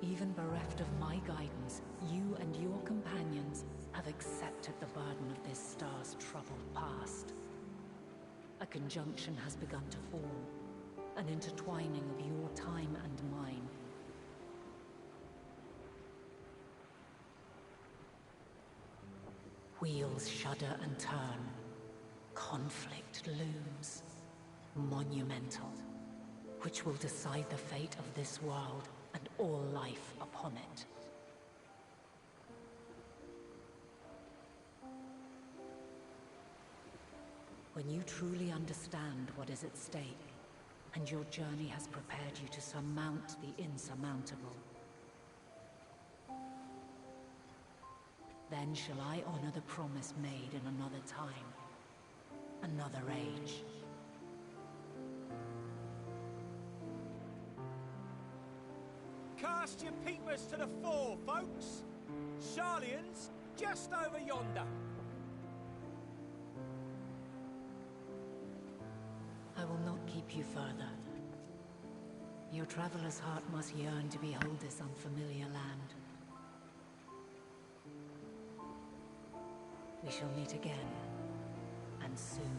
[SPEAKER 14] Even bereft of my guidance, you and your companions have accepted the burden of this star's troubled past. A conjunction has begun to form, an intertwining of your time and mine. Wheels shudder and turn. Conflict looms. Monumental. Which will decide the fate of this world and all life upon it. When you truly understand what is at stake, and your journey has prepared you to surmount the insurmountable, then shall I honor the promise made in another time, another age.
[SPEAKER 12] Cast your peepers to the fore, folks. Sharlayan's just over yonder.
[SPEAKER 14] I will not keep you further. Your traveler's heart must yearn to behold this unfamiliar land. We shall meet again, and soon.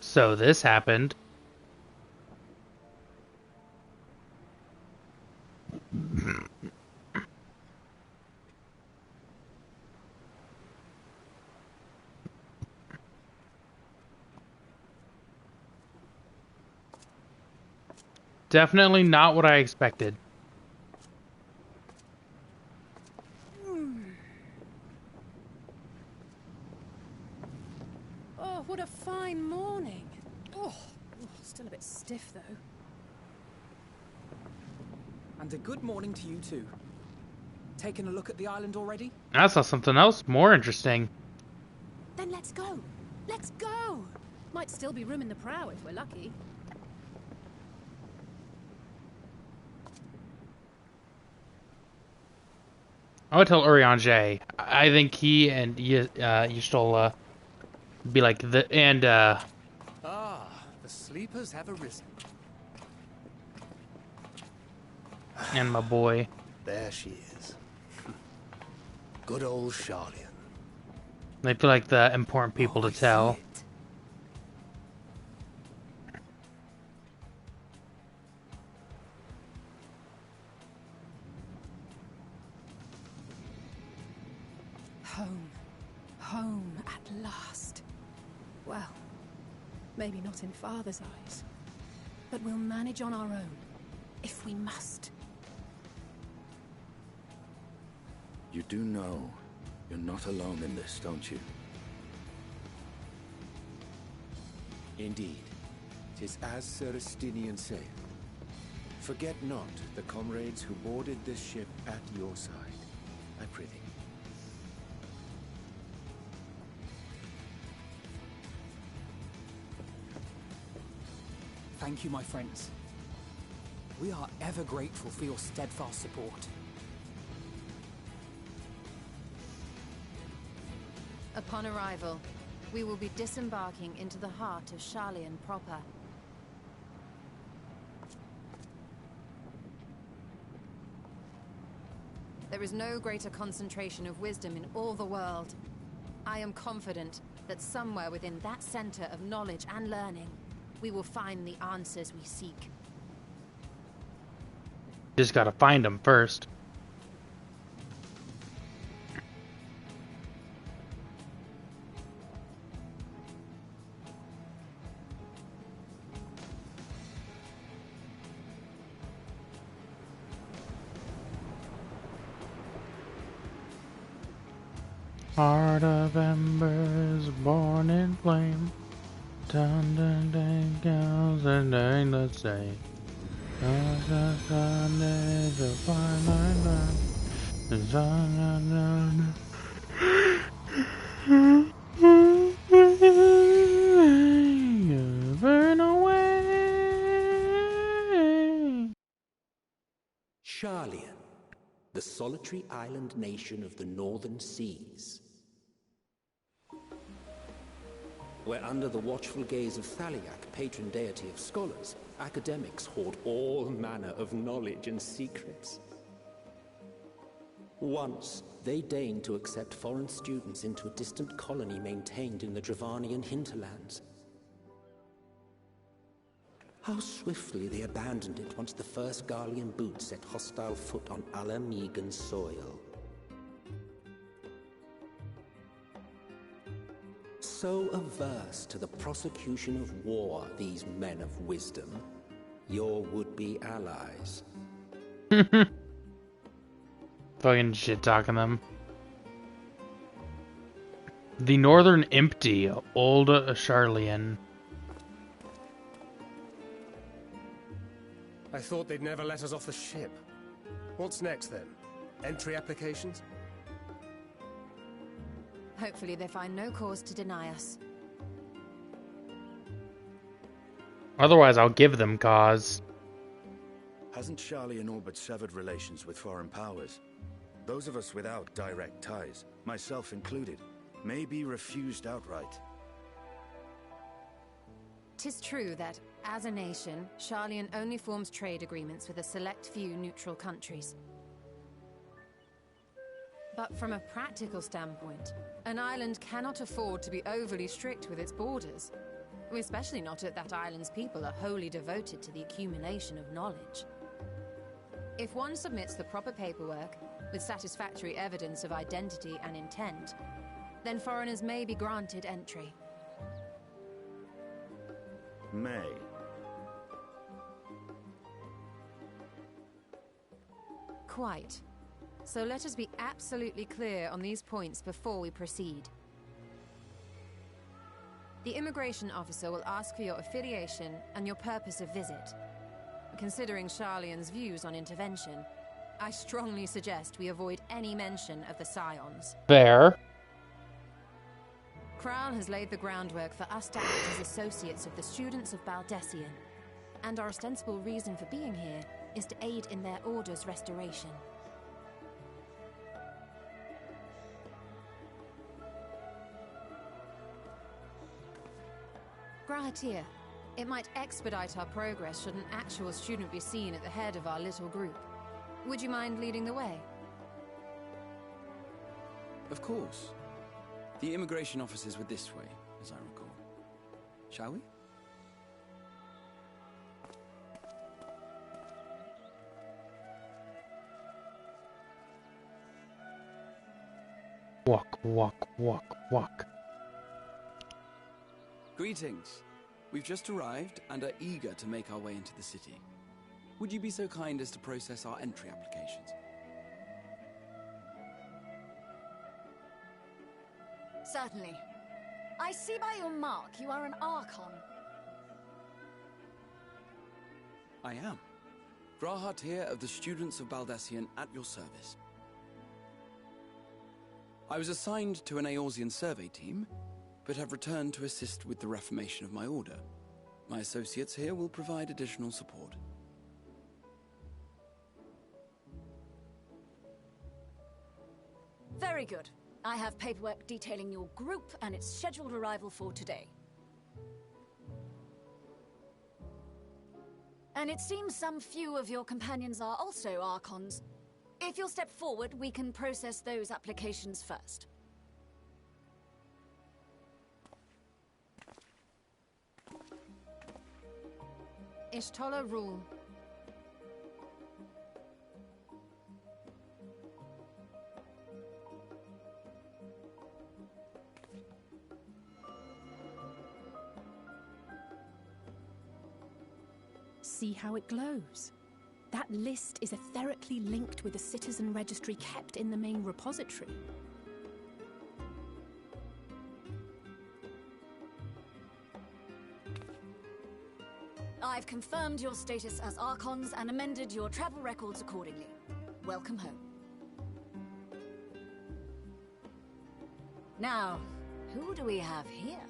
[SPEAKER 1] So this happened. Definitely not what I expected.
[SPEAKER 6] Oh, what a fine morning. Oh, still a bit stiff though.
[SPEAKER 7] And a good morning to you too. Taking a look at the island already?
[SPEAKER 1] I saw something else more interesting.
[SPEAKER 6] Then let's go. Let's go. Might still be room in the prow if we're lucky.
[SPEAKER 1] I would tell Urianger. I think he and Y'shtola be like the
[SPEAKER 3] Ah, the sleepers have arisen.
[SPEAKER 1] and my boy.
[SPEAKER 3] There she is. Good old Sharlayan.
[SPEAKER 1] They feel like the important people to tell.
[SPEAKER 6] Home. Home at last. Well, maybe not in Father's eyes. But we'll manage on our own, if we must.
[SPEAKER 8] You do know you're not alone in this, don't you?
[SPEAKER 5] Indeed. 'Tis as Sir Estinian saith. Forget not the comrades who boarded this ship at your side, I prithee.
[SPEAKER 7] Thank you, my friends. We are ever grateful for your steadfast support.
[SPEAKER 4] Upon arrival, we will be disembarking into the heart of Sharlayan proper. There is no greater concentration of wisdom in all the world. I am confident that somewhere within that center of knowledge and learning, we will find the answers we seek.
[SPEAKER 1] Just gotta find them first. Heart of embers, born in flame. Dun dun dun girls and dang the same. Sunday to find my love.
[SPEAKER 13] Sharlian, the solitary island nation of the northern seas. Where under the watchful gaze of Thaliak, patron deity of scholars, academics hoard all manner of knowledge and secrets. Once, they deigned to accept foreign students into a distant colony maintained in the Dravanian hinterlands. How swiftly they abandoned it once the first Garlean boot set hostile foot on Ala Mhigan soil. So averse to the prosecution of war, these men of wisdom, your would-be allies.
[SPEAKER 1] Fucking shit talking them. The Northern Empty, Ul'dah Sharlian.
[SPEAKER 3] I thought they'd never let us off the ship. What's next then? Entry applications?
[SPEAKER 4] Hopefully they find no cause to deny us.
[SPEAKER 1] Otherwise, I'll give them cause.
[SPEAKER 8] Hasn't Sharlian all but severed relations with foreign powers? Those of us without direct ties, myself included, may be refused outright.
[SPEAKER 4] 'Tis true that, as a nation, Sharlian only forms trade agreements with a select few neutral countries. But from a practical standpoint, an island cannot afford to be overly strict with its borders, especially not if that island's people are wholly devoted to the accumulation of knowledge. If one submits the proper paperwork, with satisfactory evidence of identity and intent, then foreigners may be granted entry.
[SPEAKER 8] May.
[SPEAKER 4] Quite. So let us be absolutely clear on these points before we proceed. The immigration officer will ask for your affiliation and your purpose of visit. Considering Sharlian's views on intervention, I strongly suggest we avoid any mention of the Scions.
[SPEAKER 1] Fair.
[SPEAKER 4] Kral has laid the groundwork for us to act as associates of the students of Baldessian, and our ostensible reason for being here is to aid in their order's restoration. Grahatir, it might expedite our progress should an actual student be seen at the head of our little group. Would you mind leading the way?
[SPEAKER 9] Of course. The immigration officers were this way, as I recall. Shall we?
[SPEAKER 1] Walk, walk, walk, walk.
[SPEAKER 9] Greetings. We've just arrived and are eager to make our way into the city. Would you be so kind as to process our entry applications?
[SPEAKER 15] Certainly. I see by your mark you are an Archon.
[SPEAKER 9] I am. Grahatir of the Students of Baldessian at your service. I was assigned to an Eorzean survey team, but have returned to assist with the reformation of my order. My associates here will provide additional support.
[SPEAKER 15] Very good. I have paperwork detailing your group and its scheduled arrival for today. And it seems some few of your companions are also Archons. If you'll step forward, we can process those applications first.
[SPEAKER 4] Ishtola rule.
[SPEAKER 6] See how it glows? That list is etherically linked with the citizen registry kept in the main repository.
[SPEAKER 15] I've confirmed your status as Archons and amended your travel records accordingly. Welcome home. Now, who do we have here?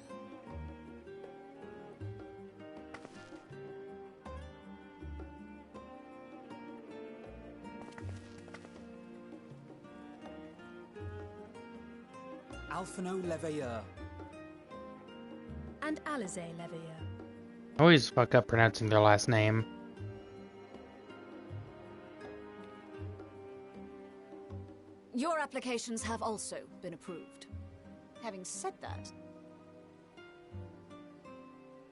[SPEAKER 7] Alphino Leveilleur.
[SPEAKER 6] And Alize Leveilleur.
[SPEAKER 1] I always fuck up pronouncing their last name.
[SPEAKER 15] Your applications have also been approved. Having said that,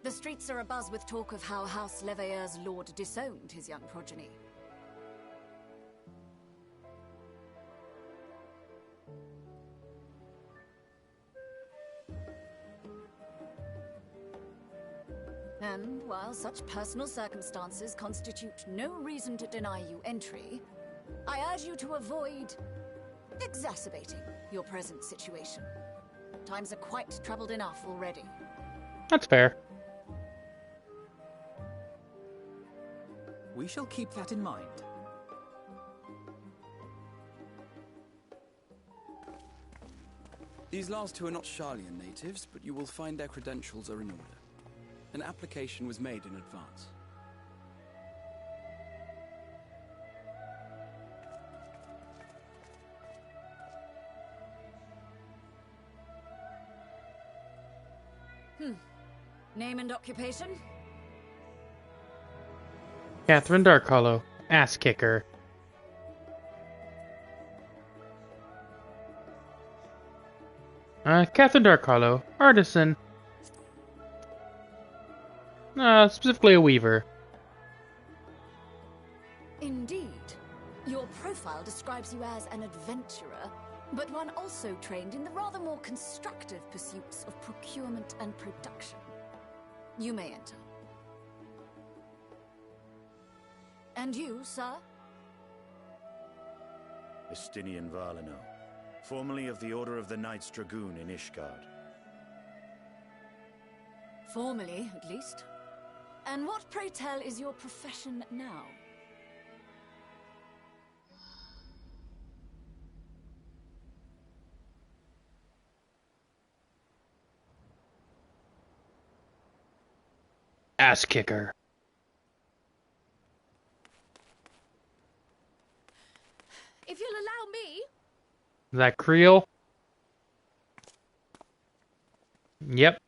[SPEAKER 15] the streets are abuzz with talk of how House Leveilleur's lord disowned his young progeny. And while such personal circumstances constitute no reason to deny you entry, I urge you to avoid exacerbating your present situation. Times are quite troubled enough already.
[SPEAKER 1] That's fair.
[SPEAKER 7] We shall keep that in mind.
[SPEAKER 9] These last two are not Sharlayan natives, but you will find their credentials are in order. An application was made in advance.
[SPEAKER 15] Name and occupation?
[SPEAKER 1] Catherine Darkhollow, ass kicker. Catherine Darkhollow, artisan. Specifically a weaver.
[SPEAKER 15] Indeed. Your profile describes you as an adventurer, but one also trained in the rather more constructive pursuits of procurement and production. You may enter. And you, sir?
[SPEAKER 8] Estinian Valino, formerly of the Order of the Knights Dragoon in Ishgard.
[SPEAKER 15] Formally, at least. And what, pray tell, is your profession now?
[SPEAKER 1] Ass kicker.
[SPEAKER 6] If you'll allow me...
[SPEAKER 1] Is that Creel? Yep.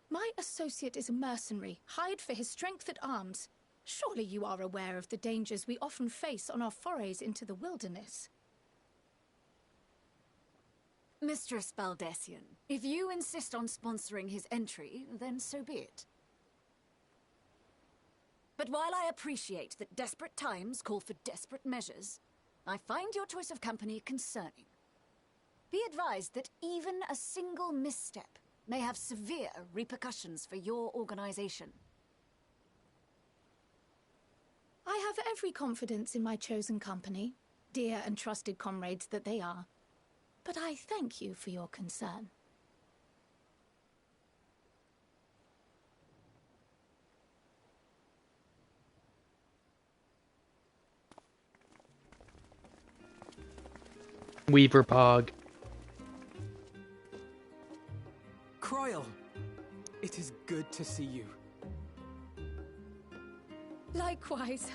[SPEAKER 6] My associate is a mercenary, hired for his strength at arms. Surely you are aware of the dangers we often face on our forays into the wilderness.
[SPEAKER 15] Mistress Baldessian, if you insist on sponsoring his entry, then so be it. But while I appreciate that desperate times call for desperate measures, I find your choice of company concerning. Be advised that even a single misstep may have severe repercussions for your organization.
[SPEAKER 6] I have every confidence in my chosen company, dear and trusted comrades that they are. But I thank you for your concern.
[SPEAKER 1] Weaver Pog.
[SPEAKER 7] Croyle, it is good to see you.
[SPEAKER 6] Likewise.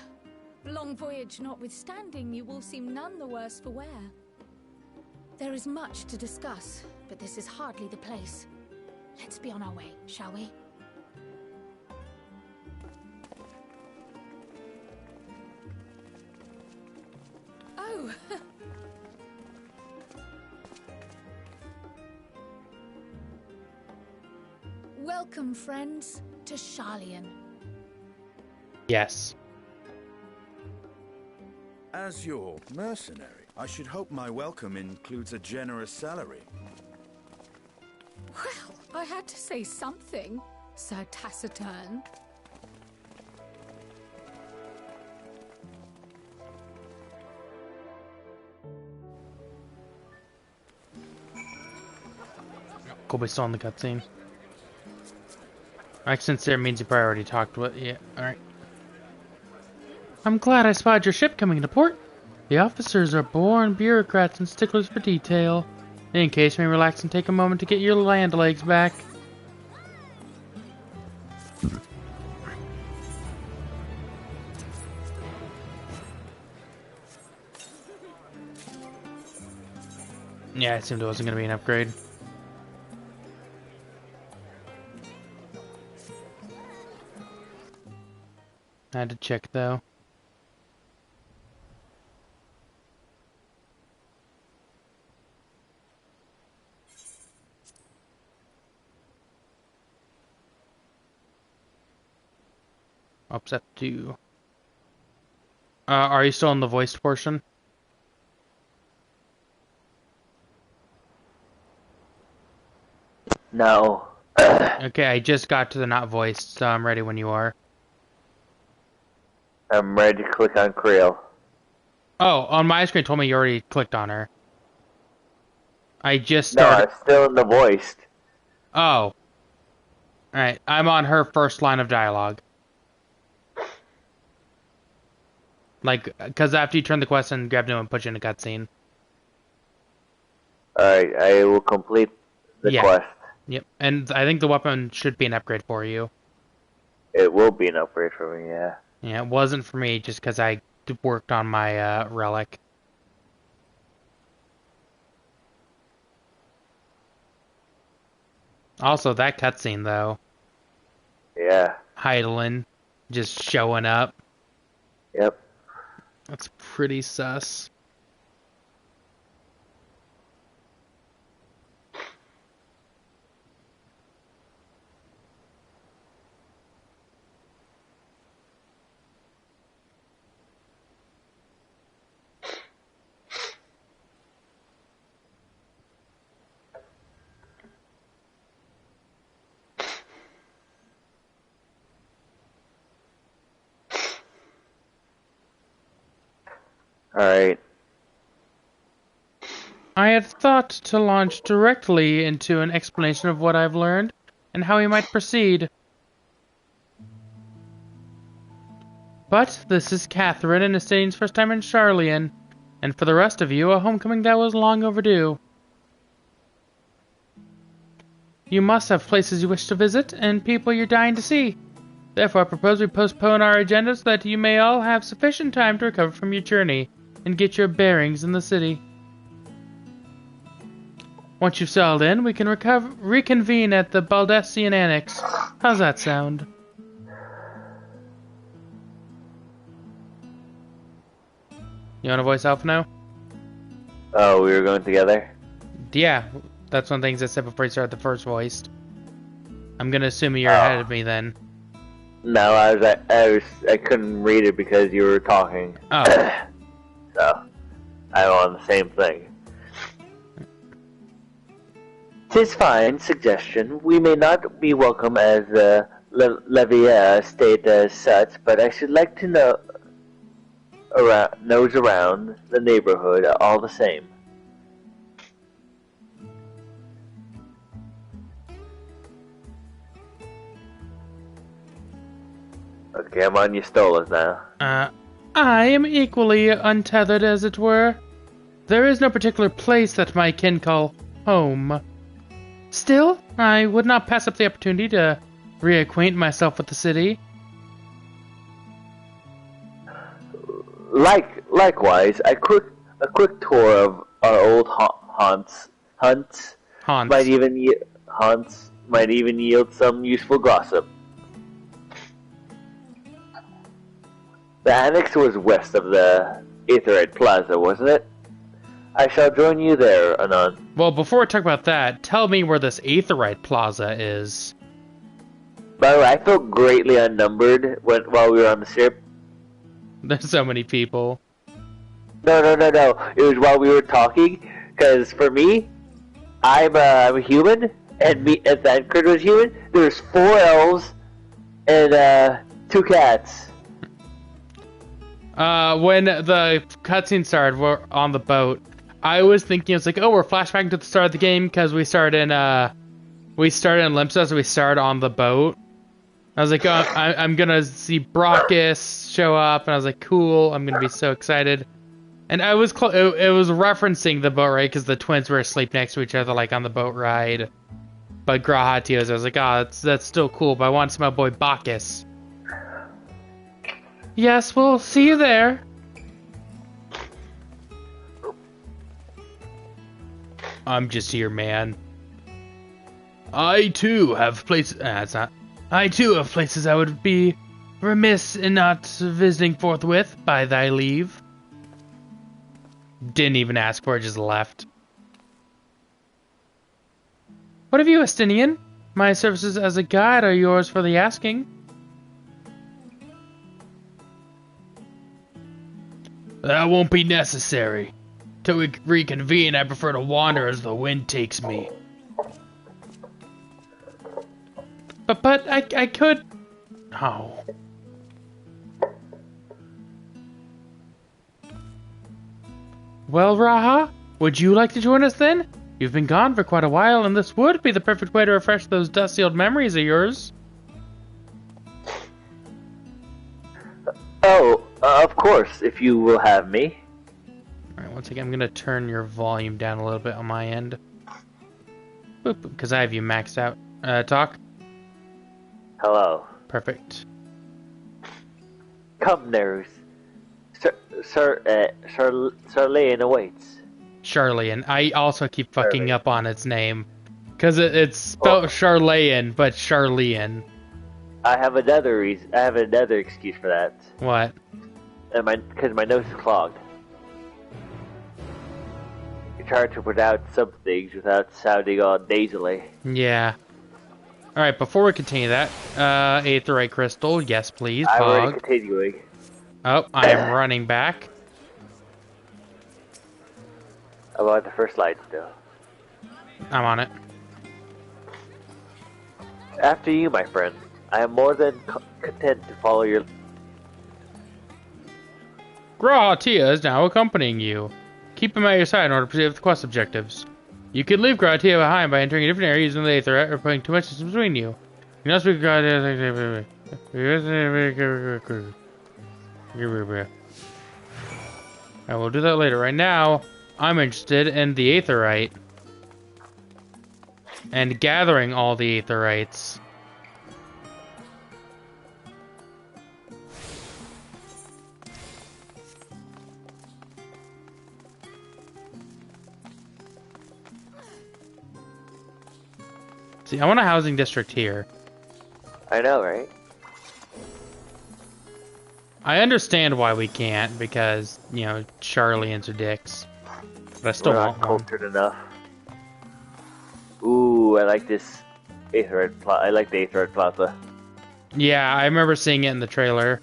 [SPEAKER 6] Long voyage notwithstanding, you will seem none the worse for wear. There is much to discuss, but this is hardly the place. Let's be on our way, shall we? Oh! Welcome, friends, to Sharlayan.
[SPEAKER 1] Yes.
[SPEAKER 8] As your mercenary, I should hope my welcome includes a generous salary.
[SPEAKER 6] Well, I had to say something, Sir Taciturn.
[SPEAKER 1] Kobe's still in the cutscene. Accent there means you probably already talked with. Yeah, alright. I'm glad I spotted your ship coming into port. The officers are born bureaucrats and sticklers for detail. In case you may relax and take a moment to get your land legs back. Yeah, it seemed it wasn't going to be an upgrade. I had to check, though. Upset 2. Are you still in the voiced portion?
[SPEAKER 2] No.
[SPEAKER 1] Okay, I just got to the not voiced, so I'm ready when you are.
[SPEAKER 2] I'm ready to click on Creel.
[SPEAKER 1] Oh, on my screen it told me you already clicked on her. I just
[SPEAKER 2] No,
[SPEAKER 1] started.
[SPEAKER 2] I'm still in the voiced.
[SPEAKER 1] Oh. Alright, I'm on her first line of dialogue. Like, because after you turn the quest and grab new and put you in a cutscene.
[SPEAKER 2] Alright, I will complete the quest.
[SPEAKER 1] Yep, and I think the weapon should be an upgrade for you.
[SPEAKER 2] It will be an upgrade for me, yeah.
[SPEAKER 1] Yeah, it wasn't for me just because I worked on my relic. Also, that cutscene, though.
[SPEAKER 2] Yeah.
[SPEAKER 1] Heidelin just showing up.
[SPEAKER 2] Yep.
[SPEAKER 1] That's pretty sus.
[SPEAKER 2] Alright.
[SPEAKER 1] I had thought to launch directly into an explanation of what I've learned and how we might proceed. But this is Catherine and Estane's first time in Charlian, and for the rest of you, a homecoming that was long overdue. You must have places you wish to visit and people you're dying to see. Therefore, I propose we postpone our agenda so that you may all have sufficient time to recover from your journey and get your bearings in the city. Once you've settled in, we can reconvene at the Baldessian Annex. How's that sound? You want to voice Alpha now?
[SPEAKER 2] Oh, we were going together?
[SPEAKER 1] Yeah, that's one of the things I said before you started the first voiced. I'm gonna assume you're ahead of me then.
[SPEAKER 2] No, I couldn't read it because you were talking.
[SPEAKER 1] Oh.
[SPEAKER 2] So, I'm on the same thing. 'Tis fine suggestion. We may not be welcome as the Levier state as such, but I should like to know knows around the neighborhood all the same. Okay, I'm on your stolas now.
[SPEAKER 1] I am equally untethered, as it were. There is no particular place that my kin call home. Still, I would not pass up the opportunity to reacquaint myself with the city.
[SPEAKER 2] Likewise, a quick tour of our old haunts might even yield some useful gossip. The annex was west of the Aetherite Plaza, wasn't it? I shall join you there, anon.
[SPEAKER 1] Well, before we talk about that, tell me where this Aetherite Plaza is.
[SPEAKER 2] By the way, I felt greatly unnumbered while we were on the ship.
[SPEAKER 1] There's so many people.
[SPEAKER 2] No. It was while we were talking, because for me, I'm a human, and Thancred was human. There's 4 elves and 2 cats.
[SPEAKER 1] When the cutscene started, we're on the boat. I was thinking, it's like, oh, we're flashbacking to the start of the game because we started in Limpsa, so we started on the boat. I was like, oh, I'm gonna see Brockus show up, and I was like, cool, I'm gonna be so excited. And I was it was referencing the boat ride because the twins were asleep next to each other, like on the boat ride. But Grahatios, I was like, oh, that's still cool, but I want to see my boy Bacchus. Yes, we'll see you there. I'm just here, man. I too have places. It's not. I too have places I would be remiss in not visiting forthwith, by thy leave. Didn't even ask for it, just left. What of you, Estinian? My services as a guide are yours for the asking. That won't be necessary. Till we reconvene, I prefer to wander as the wind takes me. But I could... Oh. Well, Raha, would you like to join us then? You've been gone for quite a while, and this would be the perfect way to refresh those dusty old memories of yours.
[SPEAKER 2] Oh, of course, if you will have me.
[SPEAKER 1] Alright, once again, I'm going to turn your volume down a little bit on my end. Boop, because I have you maxed out. Talk.
[SPEAKER 2] Hello.
[SPEAKER 1] Perfect.
[SPEAKER 2] Come, Nerus. Charlene awaits.
[SPEAKER 1] Charlene. I also keep fucking up on its name. Because it's spelled Charlene, but Charlene.
[SPEAKER 2] I have another reason. I have another excuse for that.
[SPEAKER 1] What?
[SPEAKER 2] Because my nose is clogged. It's hard to pronounce some things without sounding all nasally.
[SPEAKER 1] Yeah. Alright, before we continue that, Aetheryte Crystal, yes please,
[SPEAKER 2] I'm
[SPEAKER 1] Pog.
[SPEAKER 2] already continuing.
[SPEAKER 1] Oh, I am running back.
[SPEAKER 2] I'm on the first slide still.
[SPEAKER 1] I'm on it.
[SPEAKER 2] After you, my friend. I am more than content to follow your...
[SPEAKER 1] Graha Tia is now accompanying you. Keep him at your side in order to pursue the quest objectives. You can leave Graha Tia behind by entering a different area using the Aetherite or putting too much distance between you. You can also be Graha Tia... I will do that later. Right now, I'm interested in the Aetherite. And gathering all the Aetherites. See, I want a housing district here.
[SPEAKER 2] I know, right?
[SPEAKER 1] I understand why we can't, because, you know, Charlians are dicks. But I still
[SPEAKER 2] We're
[SPEAKER 1] want
[SPEAKER 2] not
[SPEAKER 1] one.
[SPEAKER 2] cultured enough. Ooh, I like this Aetherite I like the Aetherite Plaza.
[SPEAKER 1] Yeah, I remember seeing it in the trailer.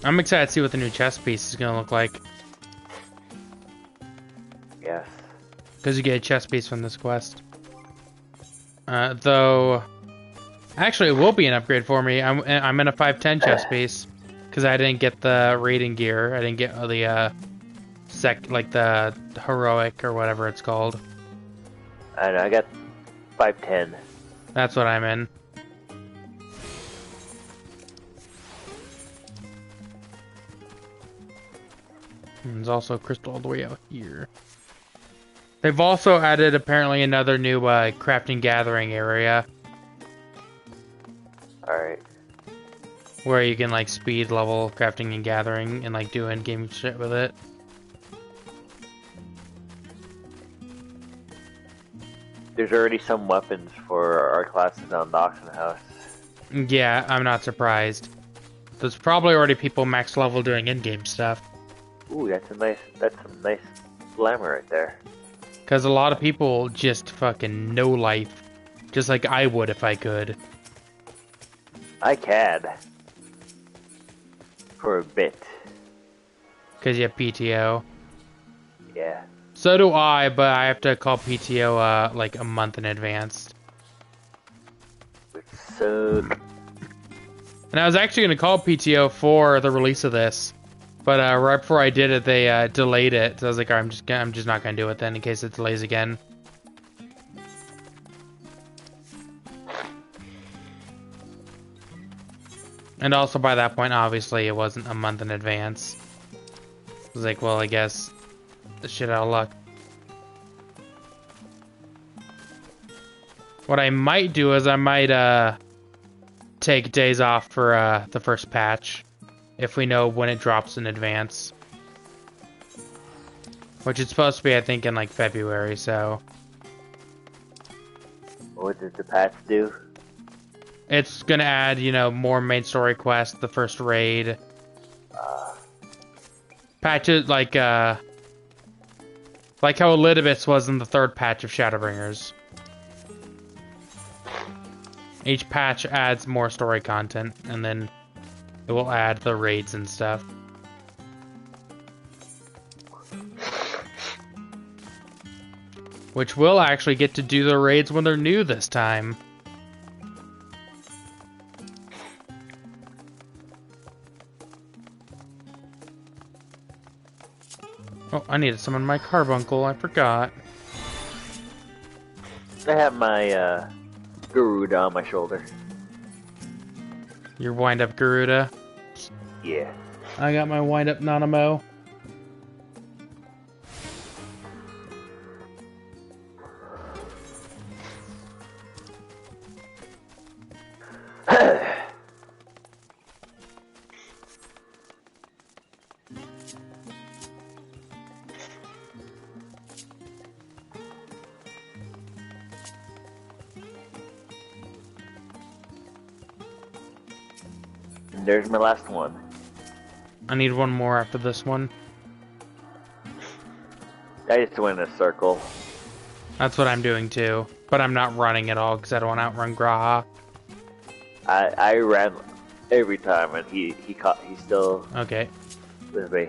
[SPEAKER 1] I'm excited to see what the new chess piece is going to look like.
[SPEAKER 2] Yes.
[SPEAKER 1] Because you get a chess piece from this quest. Though... Actually, it will be an upgrade for me. I'm in a 510 chess piece. Because I didn't get the raiding gear. I didn't get the, the heroic or whatever it's called.
[SPEAKER 2] I know, I got 510.
[SPEAKER 1] That's what I'm in. And there's also a crystal all the way out here. They've also added apparently another new crafting gathering area.
[SPEAKER 2] Alright.
[SPEAKER 1] Where you can like speed level crafting and gathering and like do in-game shit with it.
[SPEAKER 2] There's already some weapons for our classes on docks in the house.
[SPEAKER 1] Yeah, I'm not surprised. There's probably already people max level doing in-game stuff.
[SPEAKER 2] Ooh, that's some nice glamour right there.
[SPEAKER 1] Because a lot of people just fucking no life. Just like I would if I could.
[SPEAKER 2] I can. For a bit.
[SPEAKER 1] Because you have PTO.
[SPEAKER 2] Yeah.
[SPEAKER 1] So do I, but I have to call PTO like a month in advance.
[SPEAKER 2] So...
[SPEAKER 1] And I was actually going to call PTO for the release of this. But right before I did it, they delayed it. So I was like, I'm just not going to do it then in case it delays again. And also by that point, obviously, it wasn't a month in advance. I was like, well, I guess shit out of luck. What I might do is I might take days off for the first patch. If we know when it drops in advance. Which it's supposed to be, I think, in like February, so.
[SPEAKER 2] What did the patch do?
[SPEAKER 1] It's gonna add, you know, more main story quests, the first raid. Patches like how Elidibus was in the third patch of Shadowbringers. Each patch adds more story content, and then it will add the raids and stuff. Which we'll actually get to do the raids when they're new this time. Oh, I need to summon my carbuncle, I forgot.
[SPEAKER 2] I have my Garuda on my shoulder.
[SPEAKER 1] Your wind-up Garuda?
[SPEAKER 2] Yeah.
[SPEAKER 1] I got my wind-up Nanamo.
[SPEAKER 2] There's my last one.
[SPEAKER 1] I need one more after this one.
[SPEAKER 2] I just went in a circle.
[SPEAKER 1] That's what I'm doing too. But I'm not running at all because I don't want to outrun Graha.
[SPEAKER 2] I ran every time and he's still
[SPEAKER 1] okay
[SPEAKER 2] with me.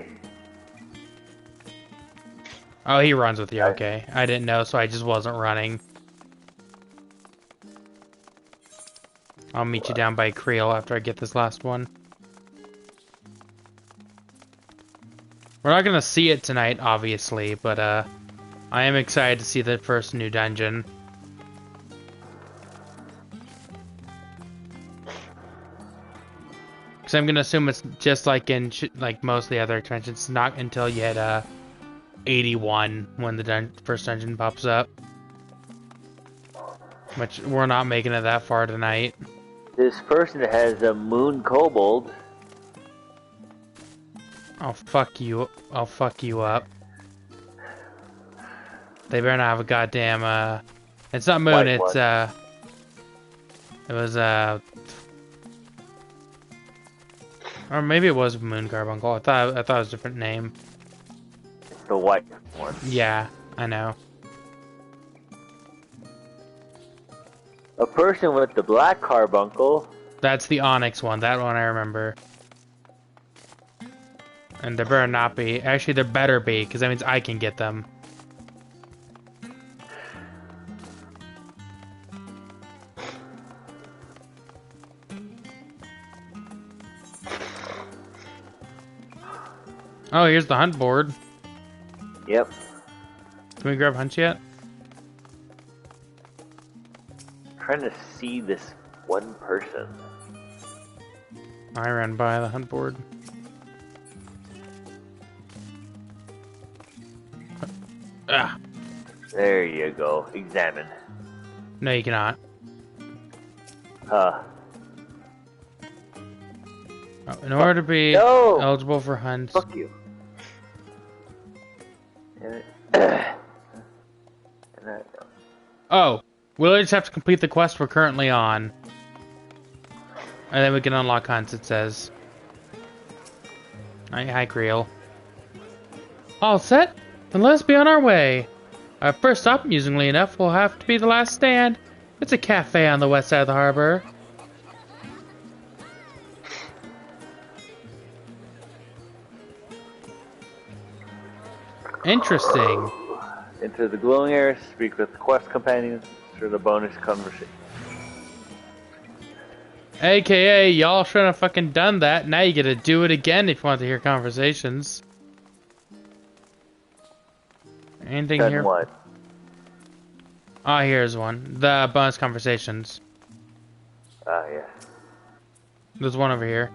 [SPEAKER 1] Oh, he runs with you, okay. I didn't know, so I just wasn't running. I'll meet you down by Creel after I get this last one. We're not gonna see it tonight, obviously, but I am excited to see the first new dungeon. Because I'm gonna assume it's just like in like most of the other expansions, it's not until you hit 81 when the first dungeon pops up. Which we're not making it that far tonight.
[SPEAKER 2] This person has a moon kobold.
[SPEAKER 1] I'll fuck you up. They better not have a goddamn it's not moon,
[SPEAKER 2] White
[SPEAKER 1] it's
[SPEAKER 2] one.
[SPEAKER 1] it was or maybe it was Moon Carbuncle. I thought it was a different name.
[SPEAKER 2] It's the white one.
[SPEAKER 1] Yeah, I know.
[SPEAKER 2] A person with the black carbuncle.
[SPEAKER 1] That's the Onyx one. That one I remember. And there better not be. Actually, there better be, because that means I can get them. Oh, here's the hunt board.
[SPEAKER 2] Yep.
[SPEAKER 1] Can we grab hunts yet?
[SPEAKER 2] Trying to see this one person.
[SPEAKER 1] I ran by the hunt board. Ah.
[SPEAKER 2] There you go. Examine.
[SPEAKER 1] No, you cannot.
[SPEAKER 2] Oh,
[SPEAKER 1] in order to be eligible for hunts.
[SPEAKER 2] Fuck you.
[SPEAKER 1] Oh, we'll just have to complete the quest we're currently on. And then we can unlock hunts, it says. Hi, Creel. All set? Then let's be on our way. Our first stop, amusingly enough, will have to be the last stand. It's a cafe on the west side of the harbor. Interesting.
[SPEAKER 2] Enter the glowing area, speak with quest companions for the bonus conversation.
[SPEAKER 1] AKA, y'all shouldn't have fucking done that. Now you gotta do it again if you want to hear conversations. Anything
[SPEAKER 2] Done
[SPEAKER 1] here?
[SPEAKER 2] What?
[SPEAKER 1] Oh, here's one. The bonus conversations.
[SPEAKER 2] Ah, yeah.
[SPEAKER 1] There's one over here.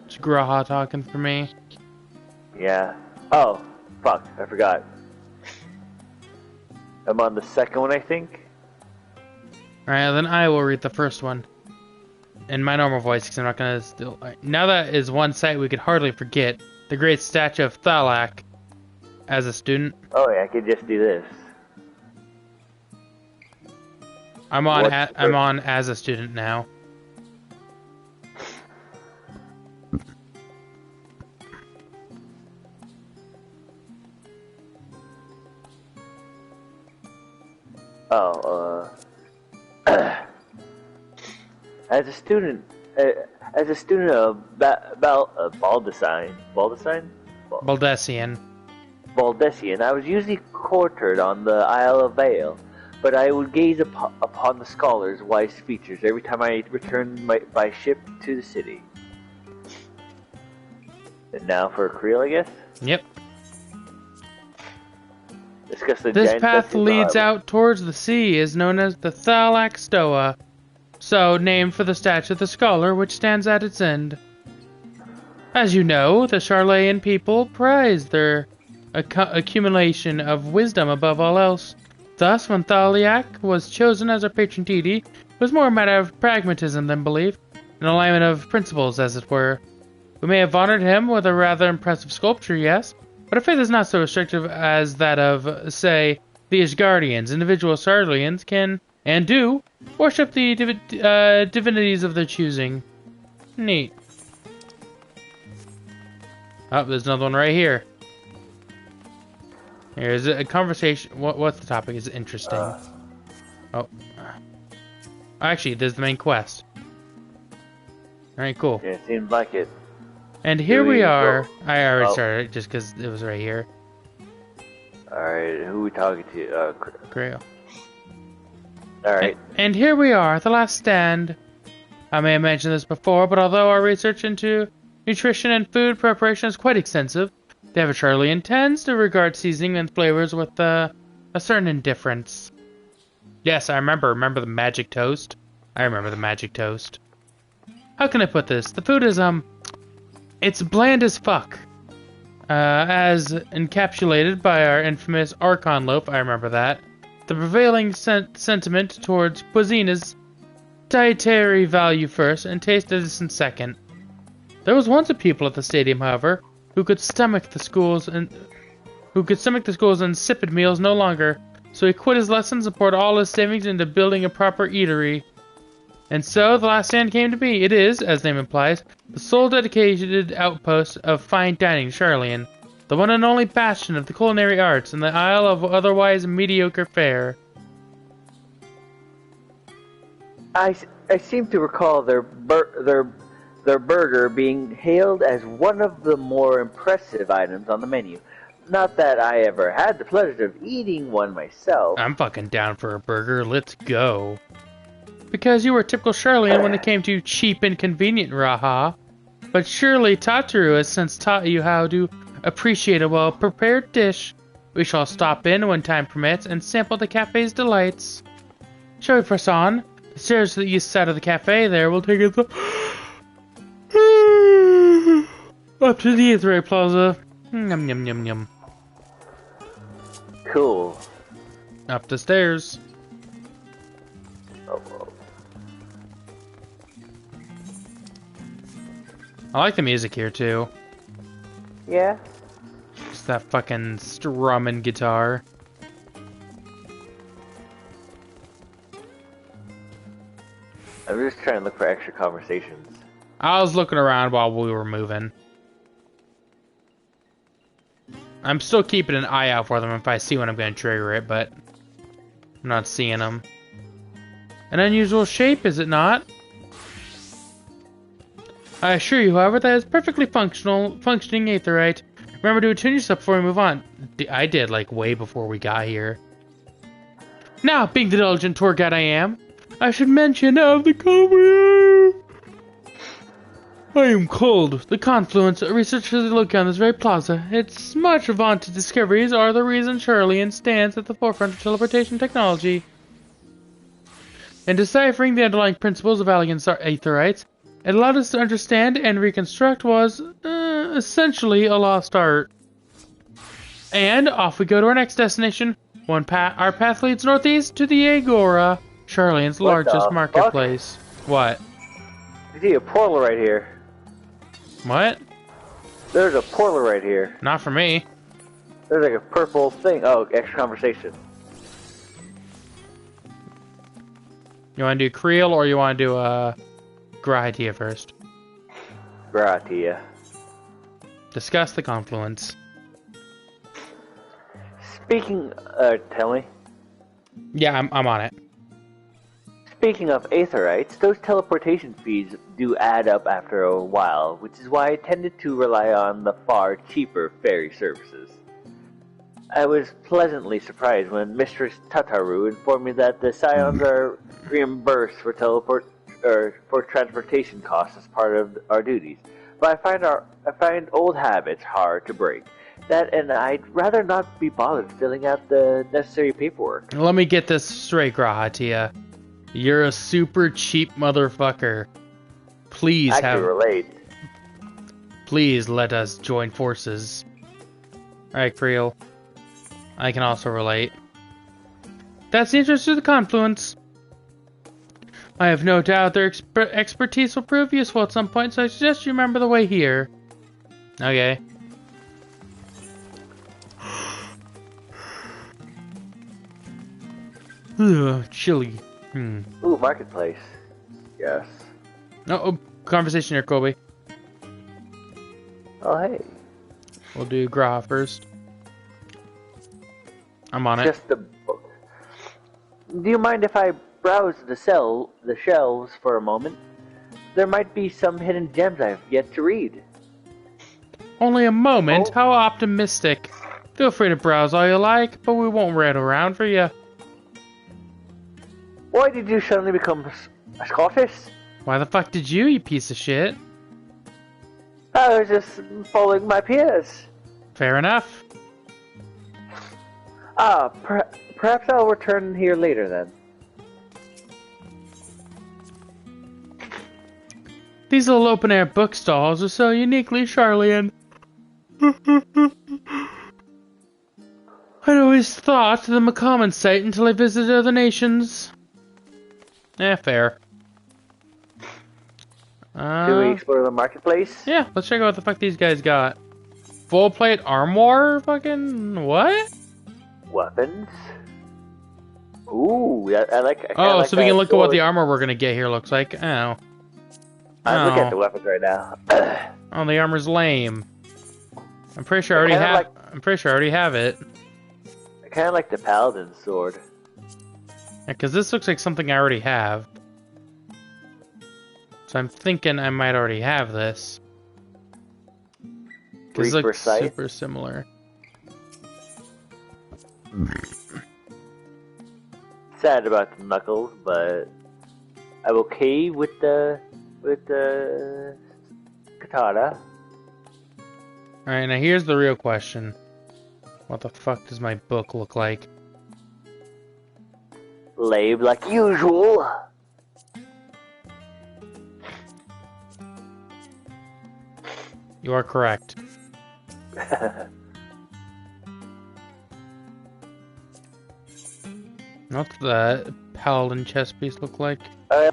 [SPEAKER 1] It's Graha talking for me.
[SPEAKER 2] Yeah. Oh, fuck. I forgot. I'm on the second one, I think.
[SPEAKER 1] Alright, then I will read the first one. In my normal voice, because I'm not gonna still... Now that is one sight we could hardly forget. The great statue of Thalak. As a student.
[SPEAKER 2] Oh yeah, I could just do this.
[SPEAKER 1] I'm on as a student now.
[SPEAKER 2] Oh, as a student of Baldessian, I was usually quartered on the Isle of Vale, but I would gaze upon the scholar's wise features every time I returned by ship to the city. And now for Creel, I guess?
[SPEAKER 1] Yep.
[SPEAKER 2] This
[SPEAKER 1] path leads out towards the sea, is known as the Thalak Stoa, so named for the statue of the scholar which stands at its end. As you know, the Charlayan people prize their accumulation of wisdom above all else. Thus, when Thaliak was chosen as our patron deity, it was more a matter of pragmatism than belief, an alignment of principles, as it were. We may have honored him with a rather impressive sculpture, yes, but our faith is not so restrictive as that of, say, the Ishgardians. Individual Charlians can, and do, worship the divinities of their choosing. Neat. Oh, there's another one right here. Here's a conversation. What's the topic? Is it interesting? Oh. Actually, there's the main quest. Alright, cool.
[SPEAKER 2] Yeah, it seems like it.
[SPEAKER 1] And here we are. I already started just because it was right here.
[SPEAKER 2] Alright, who are we talking to?
[SPEAKER 1] Grail.
[SPEAKER 2] Alright.
[SPEAKER 1] And here we are, the last stand. I may have mentioned this before, but although our research into nutrition and food preparation is quite extensive, the average Charlian tends to regard seasoning and flavors with a certain indifference. Yes, I remember the magic toast. I remember the magic toast. How can I put this? The food is, it's bland as fuck. As encapsulated by our infamous Archon loaf, I remember that. The prevailing sentiment towards cuisine is dietary value first and taste a distant second. There was once a people at the stadium, however, who could stomach the schools insipid meals no longer, so he quit his lessons and poured all his savings into building a proper eatery. And so the last stand came to be. It is, as the name implies, the sole dedicated outpost of fine dining Charlian, the one and only bastion of the culinary arts in the Isle of otherwise mediocre fare.
[SPEAKER 2] I seem to recall their burger being hailed as one of the more impressive items on the menu. Not that I ever had the pleasure of eating one myself.
[SPEAKER 1] I'm fucking down for a burger. Let's go. Because you were a typical Charlian when it came to cheap and convenient, Raha. But surely Tataru has since taught you how to appreciate a well-prepared dish. We shall stop in when time permits and sample the cafe's delights. Shall we press on? The stairs to the east side of the cafe there will take us up to the Aethery Plaza. Yum yum yum yum.
[SPEAKER 2] Cool.
[SPEAKER 1] Up the stairs.
[SPEAKER 2] Oh.
[SPEAKER 1] I like the music here too.
[SPEAKER 2] Yeah.
[SPEAKER 1] Just that fucking strumming guitar.
[SPEAKER 2] I'm just trying to look for extra conversations.
[SPEAKER 1] I was looking around while we were moving. I'm still keeping an eye out for them if I see when I'm going to trigger it, but I'm not seeing them. An unusual shape, is it not? I assure you, however, that it's perfectly functioning aetherite. Remember to attune yourself before we move on. I did, like, way before we got here. Now, being the diligent tour guide I am, I should mention of the company. I am called the Confluence. Researchers look on this very plaza. Its much vaunted discoveries are the reason Charlian stands at the forefront of teleportation technology. In deciphering the underlying principles of Allegan's aetherites, it allowed us to understand and reconstruct was essentially a lost art. And off we go to our next destination. Our path leads northeast to the Agora. Charlene's
[SPEAKER 2] What
[SPEAKER 1] largest
[SPEAKER 2] the
[SPEAKER 1] marketplace. What?
[SPEAKER 2] You see a portal right here.
[SPEAKER 1] What?
[SPEAKER 2] There's a portal right here.
[SPEAKER 1] Not for me.
[SPEAKER 2] There's like a purple thing. Oh, extra conversation.
[SPEAKER 1] You want to do Creel or you want to do Grahatia first?
[SPEAKER 2] Grahatia.
[SPEAKER 1] Discuss the confluence.
[SPEAKER 2] Speaking, tell me.
[SPEAKER 1] Yeah, I'm on it.
[SPEAKER 2] Speaking of Aetherites, those teleportation fees do add up after a while, which is why I tended to rely on the far cheaper ferry services. I was pleasantly surprised when Mistress Tataru informed me that the Scions are reimbursed for for transportation costs as part of our duties. But I find old habits hard to break. That and I'd rather not be bothered filling out the necessary paperwork.
[SPEAKER 1] Let me get this straight, Grahatia. You're a super cheap motherfucker. Please
[SPEAKER 2] I can relate.
[SPEAKER 1] Please let us join forces. Alright, Creel. I can also relate. That's the interest of the confluence. I have no doubt their expertise will prove useful at some point, so I suggest you remember the way here. Okay. Ugh, chilly.
[SPEAKER 2] Ooh, marketplace. Yes.
[SPEAKER 1] Oh, conversation here, Kobe.
[SPEAKER 2] Oh, hey.
[SPEAKER 1] We'll do Graha first. I'm on
[SPEAKER 2] Just the book. Do you mind if I browse the shelves for a moment? There might be some hidden gems I've yet to read.
[SPEAKER 1] Only a moment? How optimistic. Feel free to browse all you like, but we won't rattle around for you.
[SPEAKER 2] Why did you suddenly become Scottish?
[SPEAKER 1] Why the fuck did you piece of shit?
[SPEAKER 2] I was just following my peers.
[SPEAKER 1] Fair enough.
[SPEAKER 2] Perhaps I'll return here later then.
[SPEAKER 1] These little open-air bookstalls are so uniquely Charlian. I'd always thought them a common sight until I visited other nations. Fair.
[SPEAKER 2] Should we explore the marketplace?
[SPEAKER 1] Yeah, let's check out what the fuck these guys got. Full plate armor? Fucking what?
[SPEAKER 2] Weapons? Ooh, I like.
[SPEAKER 1] Oh,
[SPEAKER 2] like
[SPEAKER 1] so we can look at what the
[SPEAKER 2] sword.
[SPEAKER 1] armor we're gonna get here looks like. Oh.
[SPEAKER 2] I'm looking at the weapons right now.
[SPEAKER 1] Oh, the armor's lame. I'm pretty sure I already have. I'm pretty sure I already have it.
[SPEAKER 2] I kind of like the paladin sword.
[SPEAKER 1] Yeah, because this looks like something I already have. So I'm thinking I might already have this. Because it looks super similar.
[SPEAKER 2] Sad about the knuckles, but I'm okay with the katana.
[SPEAKER 1] Alright, now here's the real question. What the fuck does my book look like?
[SPEAKER 2] Lame like usual.
[SPEAKER 1] You are correct. What's the paladin chest piece look like?
[SPEAKER 2] I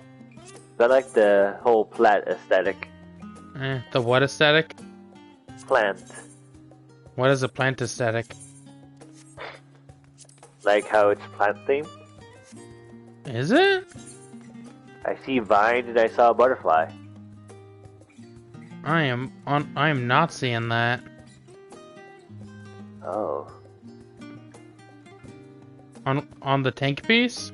[SPEAKER 2] like the whole plant aesthetic.
[SPEAKER 1] The what aesthetic?
[SPEAKER 2] Plant.
[SPEAKER 1] What is a plant aesthetic?
[SPEAKER 2] Like how it's plant themed.
[SPEAKER 1] Is it?
[SPEAKER 2] I see vine and I saw a butterfly.
[SPEAKER 1] I am not seeing that.
[SPEAKER 2] Oh.
[SPEAKER 1] On the tank piece?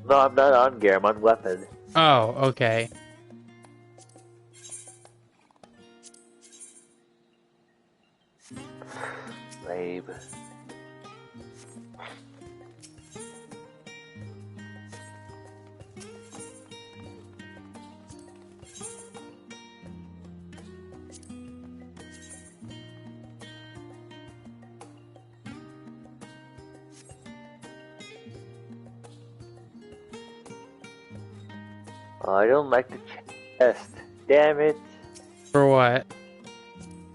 [SPEAKER 2] No, I'm not on gear, I'm on weapon.
[SPEAKER 1] Oh, okay.
[SPEAKER 2] Lame. Oh, I don't like the chest. Damn it.
[SPEAKER 1] For what?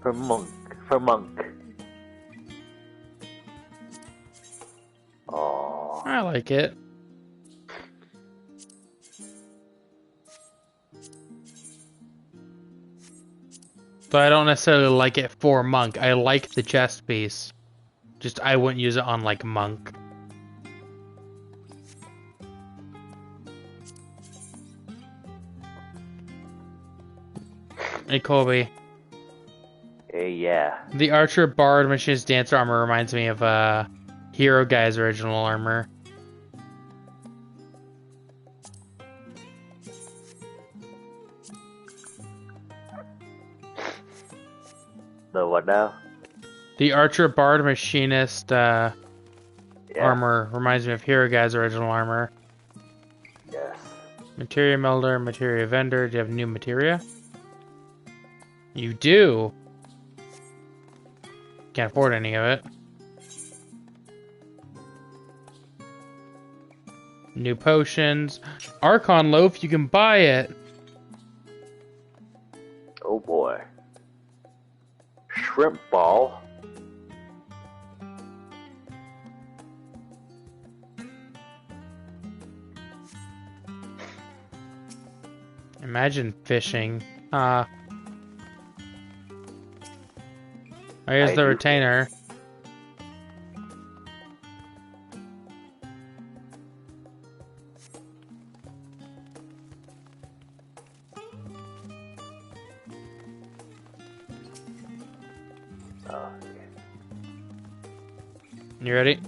[SPEAKER 2] For monk. For monk. Oh.
[SPEAKER 1] like it. But I don't necessarily like it for monk. I like the chest piece. Just I wouldn't use it on like monk. Hey Colby.
[SPEAKER 2] Yeah.
[SPEAKER 1] The Archer Bard Machinist Dancer armor reminds me of Hero Guy's original armor.
[SPEAKER 2] The what now?
[SPEAKER 1] The Archer Bard Machinist armor reminds me of Hero Guy's original armor.
[SPEAKER 2] Yes.
[SPEAKER 1] Materia Melder, Materia Vendor. Do you have new materia? You do. Can't afford any of it. New potions. Archon loaf, you can buy it.
[SPEAKER 2] Oh boy. Shrimp ball.
[SPEAKER 1] Imagine fishing. Oh, here's the retainer. You ready?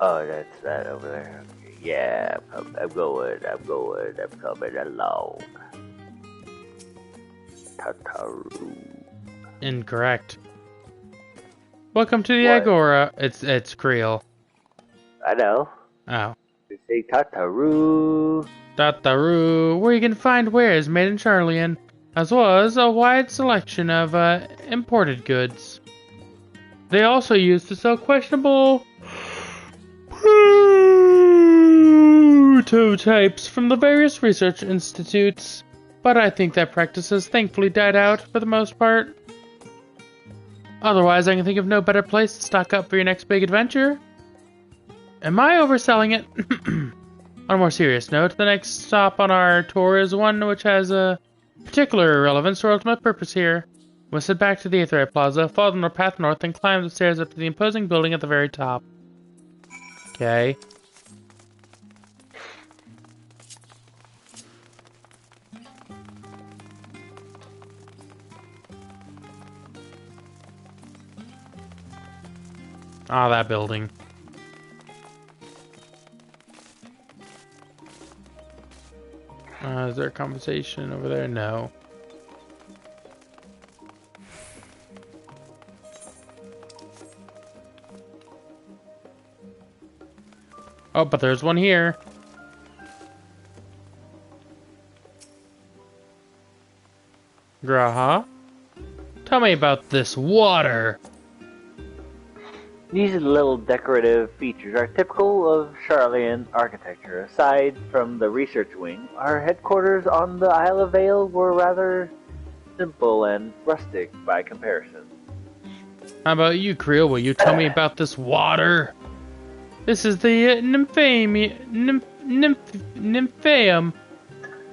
[SPEAKER 2] Oh, that's that over there. Yeah, I'm going, I'm coming along. Tataru.
[SPEAKER 1] Incorrect. Welcome to the
[SPEAKER 2] What?
[SPEAKER 1] Agora. It's Creel.
[SPEAKER 2] I know.
[SPEAKER 1] Oh.
[SPEAKER 2] They say Tataru.
[SPEAKER 1] Tataru, where you can find wares made in Charlian, as well as a wide selection of imported goods. They also used to sell questionable prototypes from the various research institutes, but I think that practice has thankfully died out for the most part. Otherwise, I can think of no better place to stock up for your next big adventure. Am I overselling it? On a more serious note, the next stop on our tour is one which has a particular relevance to our ultimate purpose here. We'll head back to the Aetherite Plaza, follow the path north, and climb the stairs up to the imposing building at the very top. Okay. Ah, that building. Is there a conversation over there? No. Oh, but there's one here. Graha? Tell me about this water.
[SPEAKER 2] These little decorative features are typical of Charlian architecture. Aside from the research wing, our headquarters on the Isle of Vale were rather simple and rustic by comparison.
[SPEAKER 1] How about you, Creel? Will you tell me about this water? This is the Nymphaeum,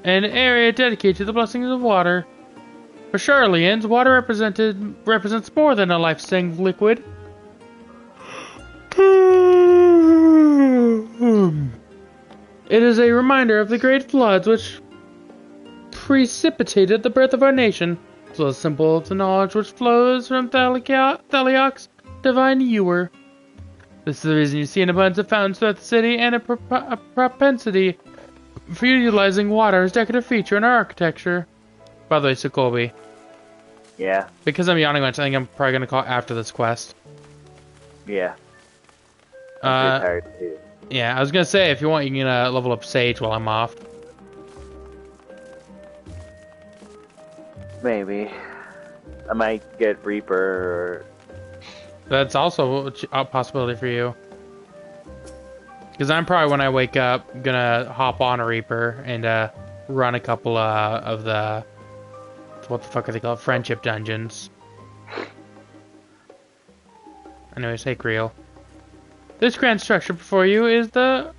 [SPEAKER 1] an area dedicated to the blessings of water. For Charlians, water represents more than a life-saving liquid. It is a reminder of the great floods which precipitated the birth of our nation, as well as a symbol of the knowledge which flows from Thaliok's divine ewer. This is the reason you see an abundance of fountains throughout the city and a propensity for utilizing water as a decorative feature in our architecture. By the way, Sokobi.
[SPEAKER 2] Yeah?
[SPEAKER 1] Because I'm yawning much, I think I'm probably going to call after this quest.
[SPEAKER 2] Yeah. I'm tired too.
[SPEAKER 1] Yeah, I was going to say, if you want, you can level up Sage while I'm off.
[SPEAKER 2] Maybe. I might get Reaper or...
[SPEAKER 1] That's also a possibility for you. Because I'm probably, when I wake up, gonna hop on a Reaper and run a couple of the... What the fuck are they called? Friendship dungeons. Anyways, hey, Creel. This grand structure before you is the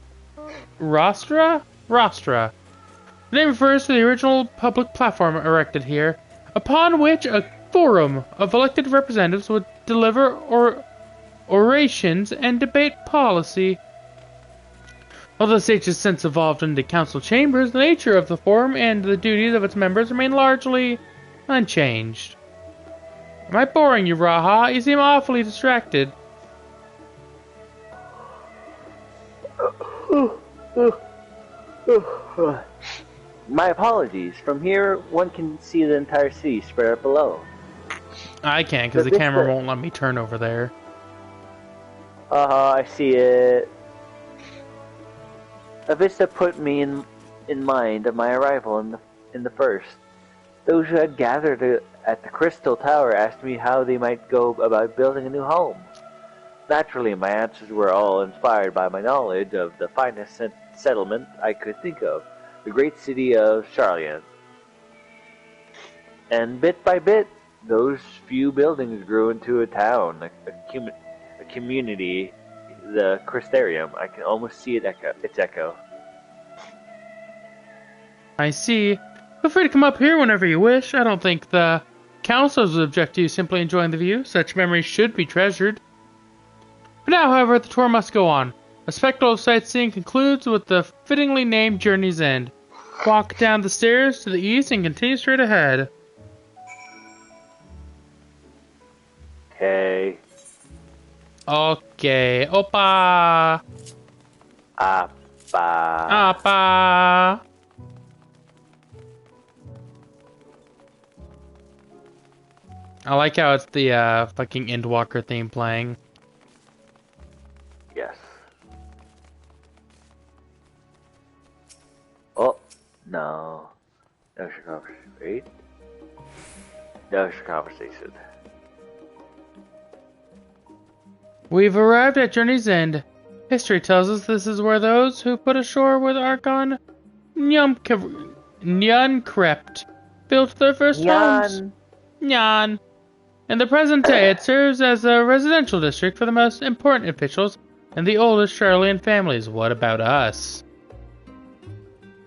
[SPEAKER 1] Rostra? Rostra. The name refers to the original public platform erected here, upon which a forum of elected representatives would deliver orations and debate policy. Although the stage has since evolved into council chambers, the nature of the forum and the duties of its members remain largely unchanged. Am I boring you, Raha? You seem awfully distracted.
[SPEAKER 2] My apologies. From here, one can see the entire city spread out below.
[SPEAKER 1] I can't, because the camera won't let me turn over there.
[SPEAKER 2] I see it. A vista put me in mind of my arrival in the first. Those who had gathered at the Crystal Tower asked me how they might go about building a new home. Naturally, my answers were all inspired by my knowledge of the finest settlement I could think of, the great city of Sharlayan. And bit by bit, those few buildings grew into a town, a community, the Crystarium. I can almost see its echo.
[SPEAKER 1] I see. Feel free to come up here whenever you wish. I don't think the councilors would object to you simply enjoying the view. Such memories should be treasured. For now, however, the tour must go on. A spectacle of sightseeing concludes with the fittingly named Journey's End. Walk down the stairs to the east and continue straight ahead.
[SPEAKER 2] Okay.
[SPEAKER 1] Okay. Opa!
[SPEAKER 2] Appa.
[SPEAKER 1] Appa! I like how it's the fucking Endwalker theme playing.
[SPEAKER 2] Yes. Oh, no. That's your conversation. Wait. That's your conversation.
[SPEAKER 1] We've arrived at Journey's End. History tells us this is where those who put ashore with Archon Nyan-Krept built their first homes. Nyan. In the present day, it serves as a residential district for the most important officials and the oldest Sharlayan families. What about us?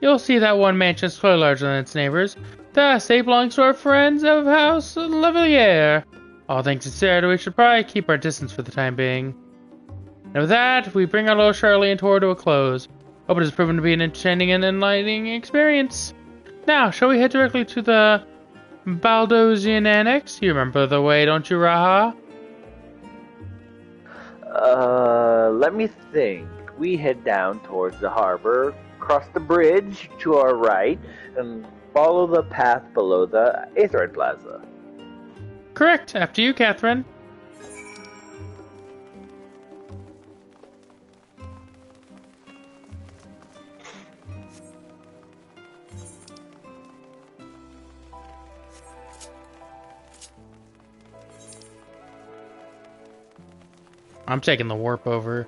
[SPEAKER 1] You'll see that one mansion is far larger than its neighbors. The estate belongs to our friends of House Lavalier. All things considered, we should probably keep our distance for the time being. And with that, we bring our little Sharlayan tour to a close. Hope it has proven to be an entertaining and enlightening experience. Now, shall we head directly to the Baldosian Annex? You remember the way, don't you, Raha?
[SPEAKER 2] Let me think. We head down towards the harbor, cross the bridge to our right, and follow the path below the Aetheryte Plaza.
[SPEAKER 1] Correct. After you, Catherine. I'm taking the warp over.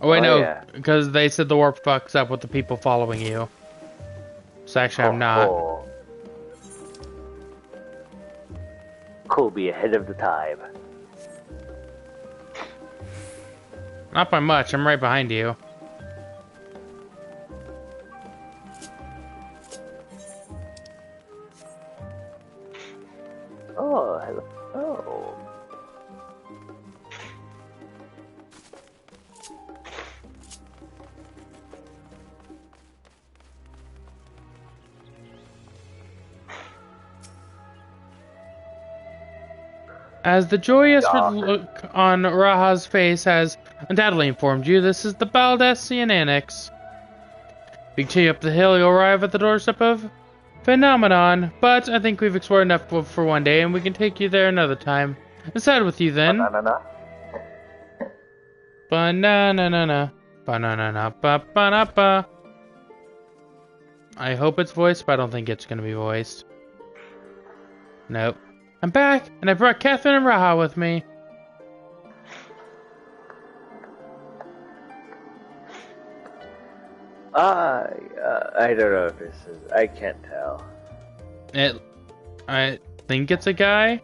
[SPEAKER 1] Oh wait, no, because they said the warp fucks up with the people following you. So actually, I'm not.
[SPEAKER 2] Cool, be ahead of the time.
[SPEAKER 1] Not by much. I'm right behind you.
[SPEAKER 2] Oh, hello. Oh.
[SPEAKER 1] As the joyous look on Raha's face has undoubtedly informed you, this is the Baldosian Annex. If you continue up the hill, you'll arrive at the doorstep of Phenomenon, but I think we've explored enough for one day, and we can take you there another time. Inside with you then.
[SPEAKER 2] Banana.
[SPEAKER 1] Banana. Banana. Ba-ba-na-ba. I hope it's voiced, but I don't think it's gonna be voiced. Nope. I'm back, and I brought Catherine and Raha with me.
[SPEAKER 2] I don't know if this is... I can't tell.
[SPEAKER 1] I think it's a guy.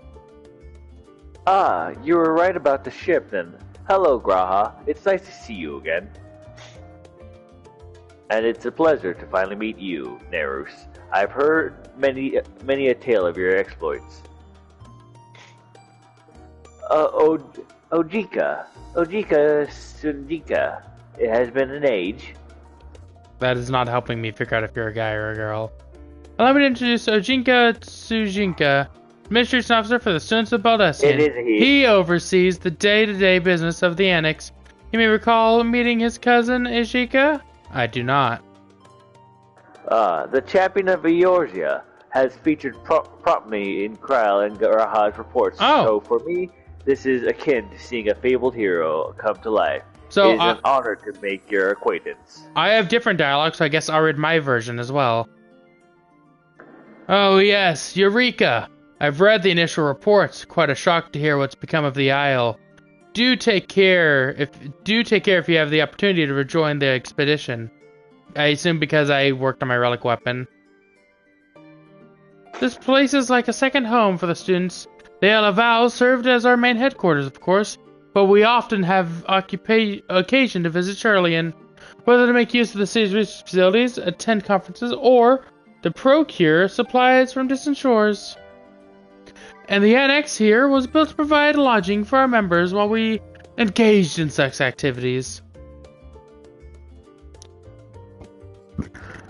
[SPEAKER 2] You were right about the ship then. Hello, Graha. It's nice to see you again. And it's a pleasure to finally meet you, Nerus. I've heard many a tale of your exploits. Ojika Sundika. It has been an age.
[SPEAKER 1] That is not helping me figure out if you're a guy or a girl. Allow me to introduce Ojinka Tsujinka, Administration Officer for the Students of Baldesion.
[SPEAKER 2] It is he.
[SPEAKER 1] He oversees the day-to-day business of the Annex. You may recall meeting his cousin, Ijika? I do not.
[SPEAKER 2] The champion of Eorzea has featured prominently in Kryle and Garaha's reports.
[SPEAKER 1] Oh.
[SPEAKER 2] So for me, this is akin to seeing a fabled hero come to life.
[SPEAKER 1] So,
[SPEAKER 2] it is an honor to make your acquaintance.
[SPEAKER 1] I have different dialogue, so I guess I'll read my version as well. Oh yes, Eureka! I've read the initial reports. Quite a shock to hear what's become of the Isle. Do take care if you have the opportunity to rejoin the expedition. I assume because I worked on my relic weapon. This place is like a second home for the students. The Isle of Vows served as our main headquarters, of course, but we often have occasion to visit Charlian, whether to make use of the city's research facilities, attend conferences, or to procure supplies from distant shores. And the annex here was built to provide lodging for our members while we engaged in such activities.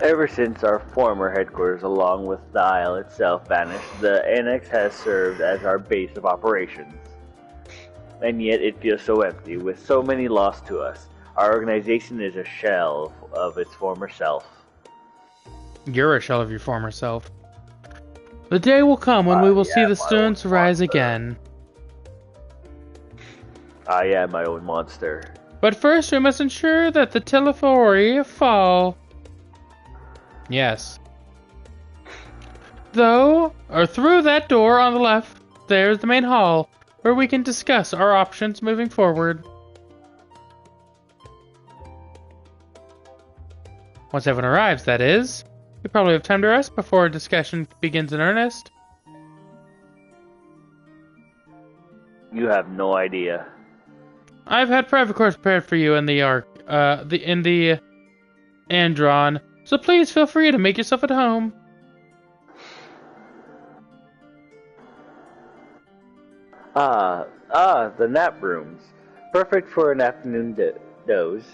[SPEAKER 2] Ever since our former headquarters, along with the Isle itself, vanished, the Annex has served as our base of operations. And yet it feels so empty, with so many lost to us. Our organization is a shell of its former self.
[SPEAKER 1] You're a shell of your former self. The day will come when we will see the students rise again.
[SPEAKER 2] I am my own monster.
[SPEAKER 1] But first we must ensure that the Telefori fall. Yes. Through that door on the left, there's the main hall, where we can discuss our options moving forward. Once everyone arrives, that is. We probably have time to rest before a discussion begins in earnest.
[SPEAKER 2] You have no idea.
[SPEAKER 1] I've had private course prepared for you in the Andron, so please feel free to make yourself at home.
[SPEAKER 2] The nap rooms. Perfect for an afternoon doze.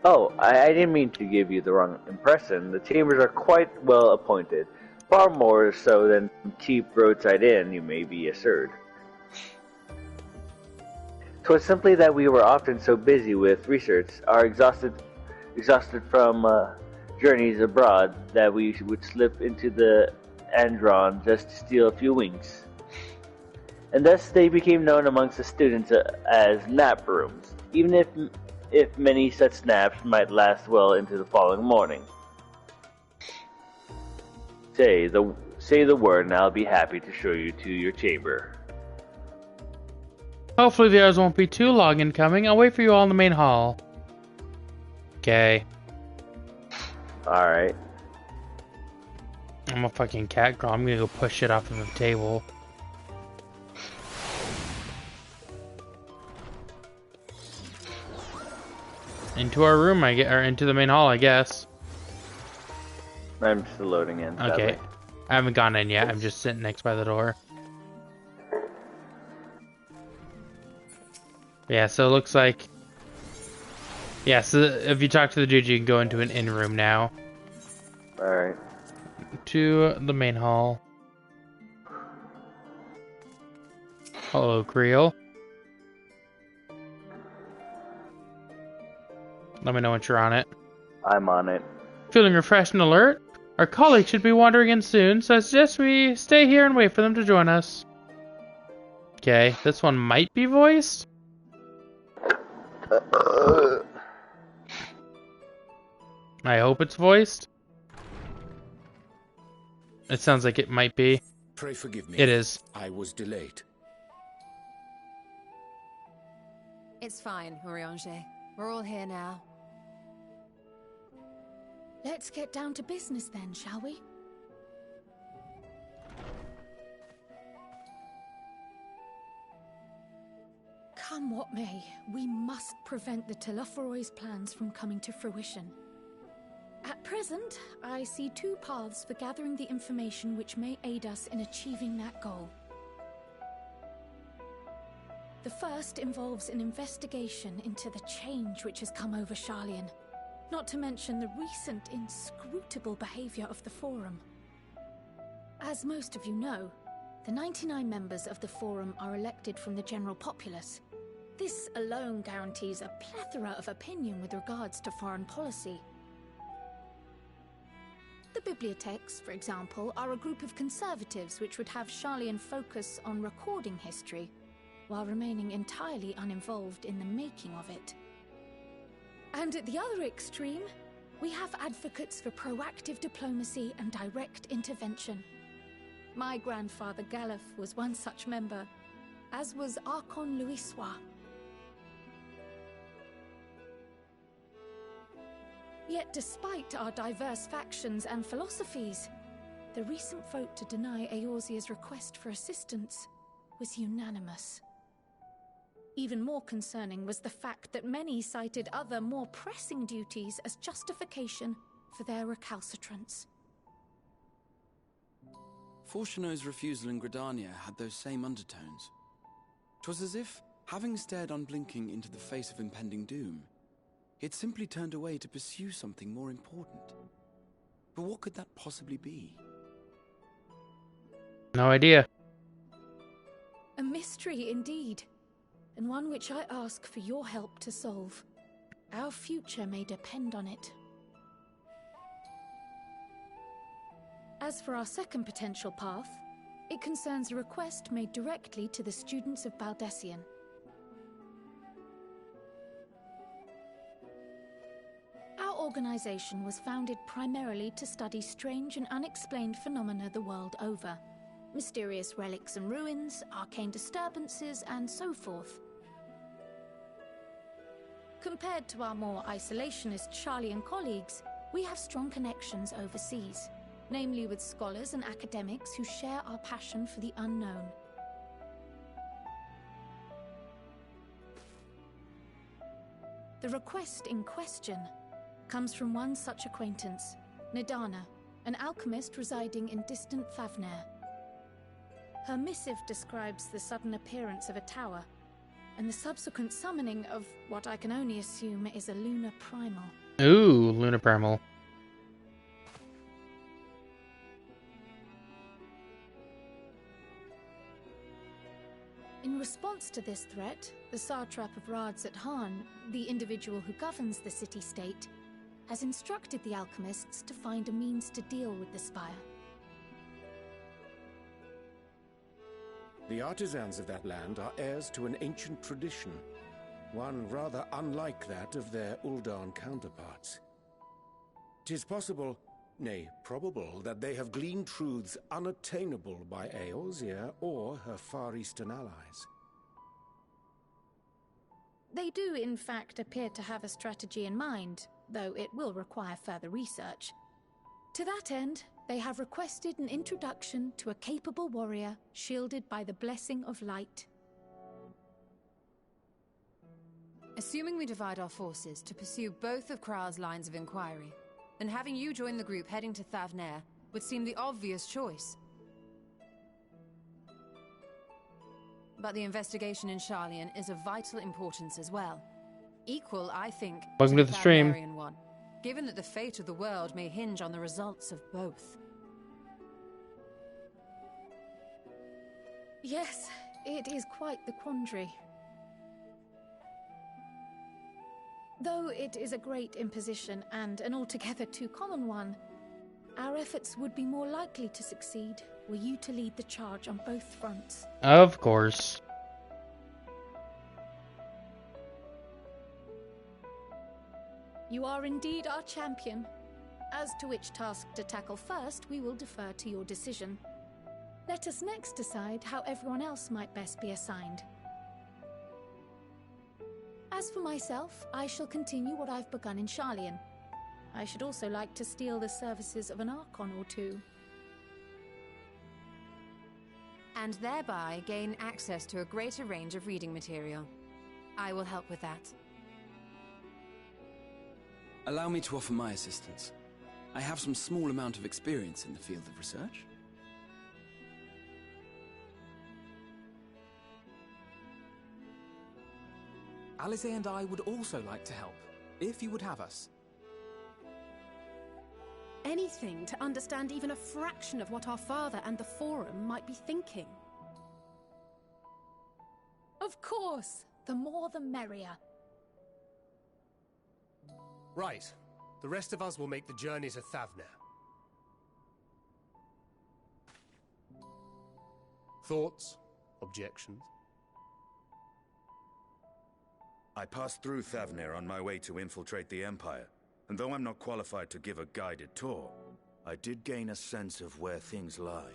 [SPEAKER 2] Oh, I didn't mean to give you the wrong impression. The chambers are quite well appointed. Far more so than cheap roadside inn, you may be assured. 'Twas simply that we were often so busy with research, exhausted from journeys abroad, that we would slip into the Andron just to steal a few winks. And thus they became known amongst the students as nap rooms, even if many such naps might last well into the following morning. Say the word and I'll be happy to show you to your chamber.
[SPEAKER 1] Hopefully the others won't be too long in coming. I'll wait for you all in the main hall. Okay.
[SPEAKER 2] Alright.
[SPEAKER 1] I'm a fucking cat girl. I'm gonna go push shit off of the table. Into our room, or into the main hall, I guess.
[SPEAKER 2] I'm still loading in.
[SPEAKER 1] Okay.
[SPEAKER 2] Sadly.
[SPEAKER 1] I haven't gone in yet. I'm just sitting next by the door. Yeah, so it looks like... Yeah, so if you talk to the dude, you can go into an inn room now.
[SPEAKER 2] Alright.
[SPEAKER 1] To the main hall. Hello, Creel. Let me know once you're on it.
[SPEAKER 2] I'm on it.
[SPEAKER 1] Feeling refreshed and alert? Our colleagues should be wandering in soon, so I suggest we stay here and wait for them to join us. Okay, this one might be voiced? I hope it's voiced. It sounds like it might be.
[SPEAKER 5] Pray forgive me.
[SPEAKER 1] It is.
[SPEAKER 5] I was delayed.
[SPEAKER 4] It's fine, Urianger. We're all here now.
[SPEAKER 6] Let's get down to business then, shall we? Come what may, we must prevent the Telophoroi's plans from coming to fruition. At present, I see two paths for gathering the information which may aid us in achieving that goal. The first involves an investigation into the change which has come over Sharlayan, not to mention the recent inscrutable behavior of the Forum. As most of you know, the 99 members of the Forum are elected from the general populace. This alone guarantees a plethora of opinion with regards to foreign policy. The bibliotheques, for example, are a group of conservatives which would have Sharlayan focus on recording history, while remaining entirely uninvolved in the making of it. And at the other extreme, we have advocates for proactive diplomacy and direct intervention. My grandfather Galef was one such member, as was Archon Louisois. Yet despite our diverse factions and philosophies, the recent vote to deny Eorzea's request for assistance was unanimous. Even more concerning was the fact that many cited other, more pressing duties as justification for their recalcitrance.
[SPEAKER 9] Fortuno's refusal in Gridania had those same undertones. 'Twas as if, having stared unblinking into the face of impending doom, he had simply turned away to pursue something more important. But what could that possibly be?
[SPEAKER 1] No idea.
[SPEAKER 6] A mystery indeed, and one which I ask for your help to solve. Our future may depend on it. As for our second potential path, it concerns a request made directly to the students of Baldessian. Our organization was founded primarily to study strange and unexplained phenomena the world over. Mysterious relics and ruins, arcane disturbances, and so forth. Compared to our more isolationist Sharlayan colleagues, we have strong connections overseas, namely with scholars and academics who share our passion for the unknown. The request in question comes from one such acquaintance, Nidana, an alchemist residing in distant Thavnair. Her missive describes the sudden appearance of a tower, and the subsequent summoning of what I can only assume is a lunar primal.
[SPEAKER 1] Ooh, lunar primal.
[SPEAKER 6] In response to this threat, the satrap of Radzat-Han, the individual who governs the city-state, has instructed the alchemists to find a means to deal with the spire.
[SPEAKER 5] The artisans of that land are heirs to an ancient tradition, one rather unlike that of their Ul'dah counterparts. 'Tis possible, nay, probable, that they have gleaned truths unattainable by Eorzea or her Far Eastern allies.
[SPEAKER 6] They do, in fact, appear to have a strategy in mind, though it will require further research. To that end, they have requested an introduction to a capable warrior shielded by the blessing of light.
[SPEAKER 4] Assuming we divide our forces to pursue both of Kral's lines of inquiry, then having you join the group heading to Thavnair would seem the obvious choice. But the investigation in Sharlayan is of vital importance as well. Equal, I think,
[SPEAKER 1] Welcome to the stream.
[SPEAKER 4] Thavnairian one, given that the fate of the world may hinge on the results of both.
[SPEAKER 6] Yes, it is quite the quandary. Though it is a great imposition and an altogether too common one, our efforts would be more likely to succeed were you to lead the charge on both fronts.
[SPEAKER 1] Of course.
[SPEAKER 6] You are indeed our champion. As to which task to tackle first, we will defer to your decision. Let us next decide how everyone else might best be assigned. As for myself, I shall continue what I've begun in Sharlayan. I should also like to steal the services of an Archon or two.
[SPEAKER 4] And thereby gain access to a greater range of reading material. I will help with that.
[SPEAKER 9] Allow me to offer my assistance. I have some small amount of experience in the field of research.
[SPEAKER 7] Alize and I would also like to help, if you would have us.
[SPEAKER 16] Anything to understand even a fraction of what our father and the Forum might be thinking.
[SPEAKER 6] Of course! The more the merrier.
[SPEAKER 3] Right. The rest of us will make the journey to Thavner. Thoughts? Objections?
[SPEAKER 8] I passed through Thavner on my way to infiltrate the Empire, and though I'm not qualified to give a guided tour, I did gain a sense of where things lie.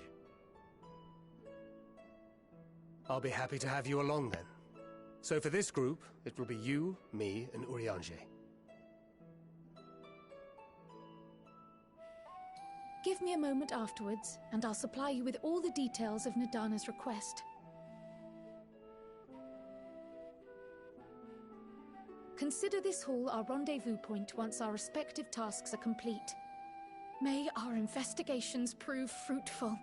[SPEAKER 3] I'll be happy to have you along then. So for this group, it will be you, me, and Urianger.
[SPEAKER 6] Give me a moment afterwards, and I'll supply you with all the details of Nadana's request. Consider this hall our rendezvous point once our respective tasks are complete. May our investigations prove fruitful.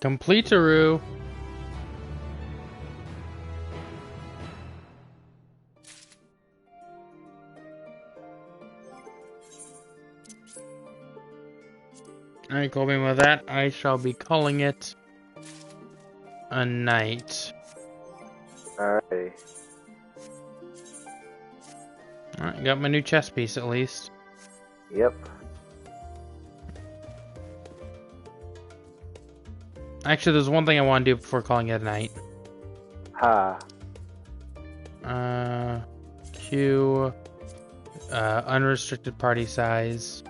[SPEAKER 1] Complete Aru. Alright, Colby, with that, I shall be calling it a night.
[SPEAKER 2] Alright.
[SPEAKER 1] Alright, got my new chess piece at least.
[SPEAKER 2] Yep.
[SPEAKER 1] Actually, there's one thing I want to do before calling it a night.
[SPEAKER 2] Ha.
[SPEAKER 1] Q. Unrestricted party size.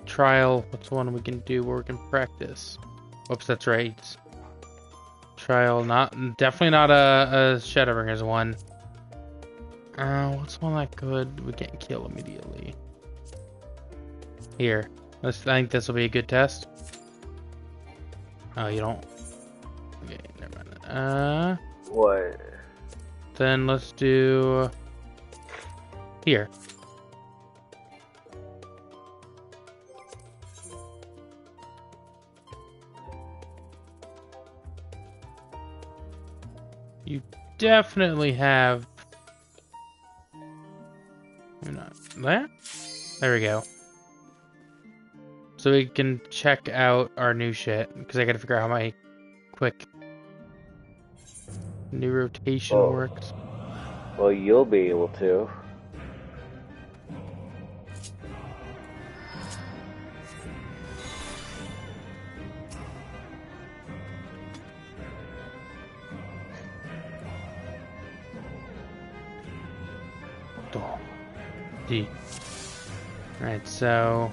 [SPEAKER 1] Trial. What's one we can do where we can practice? Whoops, that's right. Trial, definitely not a Shadowbringers one. What's one that good? We can't kill immediately. Here, I think this will be a good test. Oh, you don't. Okay, never mind.
[SPEAKER 2] What?
[SPEAKER 1] Then let's do here. You definitely have. You're not that. There we go. So we can check out our new shit because I gotta figure out how my quick new rotation works.
[SPEAKER 2] Well, you'll be able to.
[SPEAKER 1] D. Alright, so.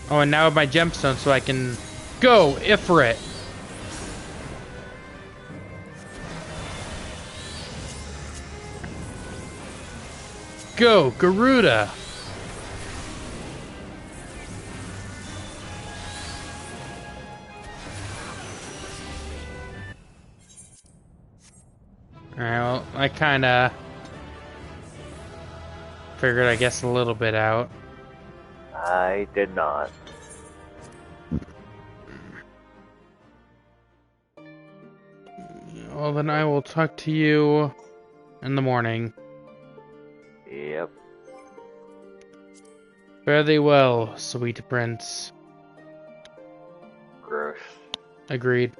[SPEAKER 1] Oh, and now I have my gemstone so I can go Ifrit. Go Garuda. Alright, well, I kinda figured, I guess, a little bit out.
[SPEAKER 2] I did not.
[SPEAKER 1] Well, then I will talk to you in the morning.
[SPEAKER 2] Yep.
[SPEAKER 1] Fare thee well, sweet prince.
[SPEAKER 2] Gross.
[SPEAKER 1] Agreed.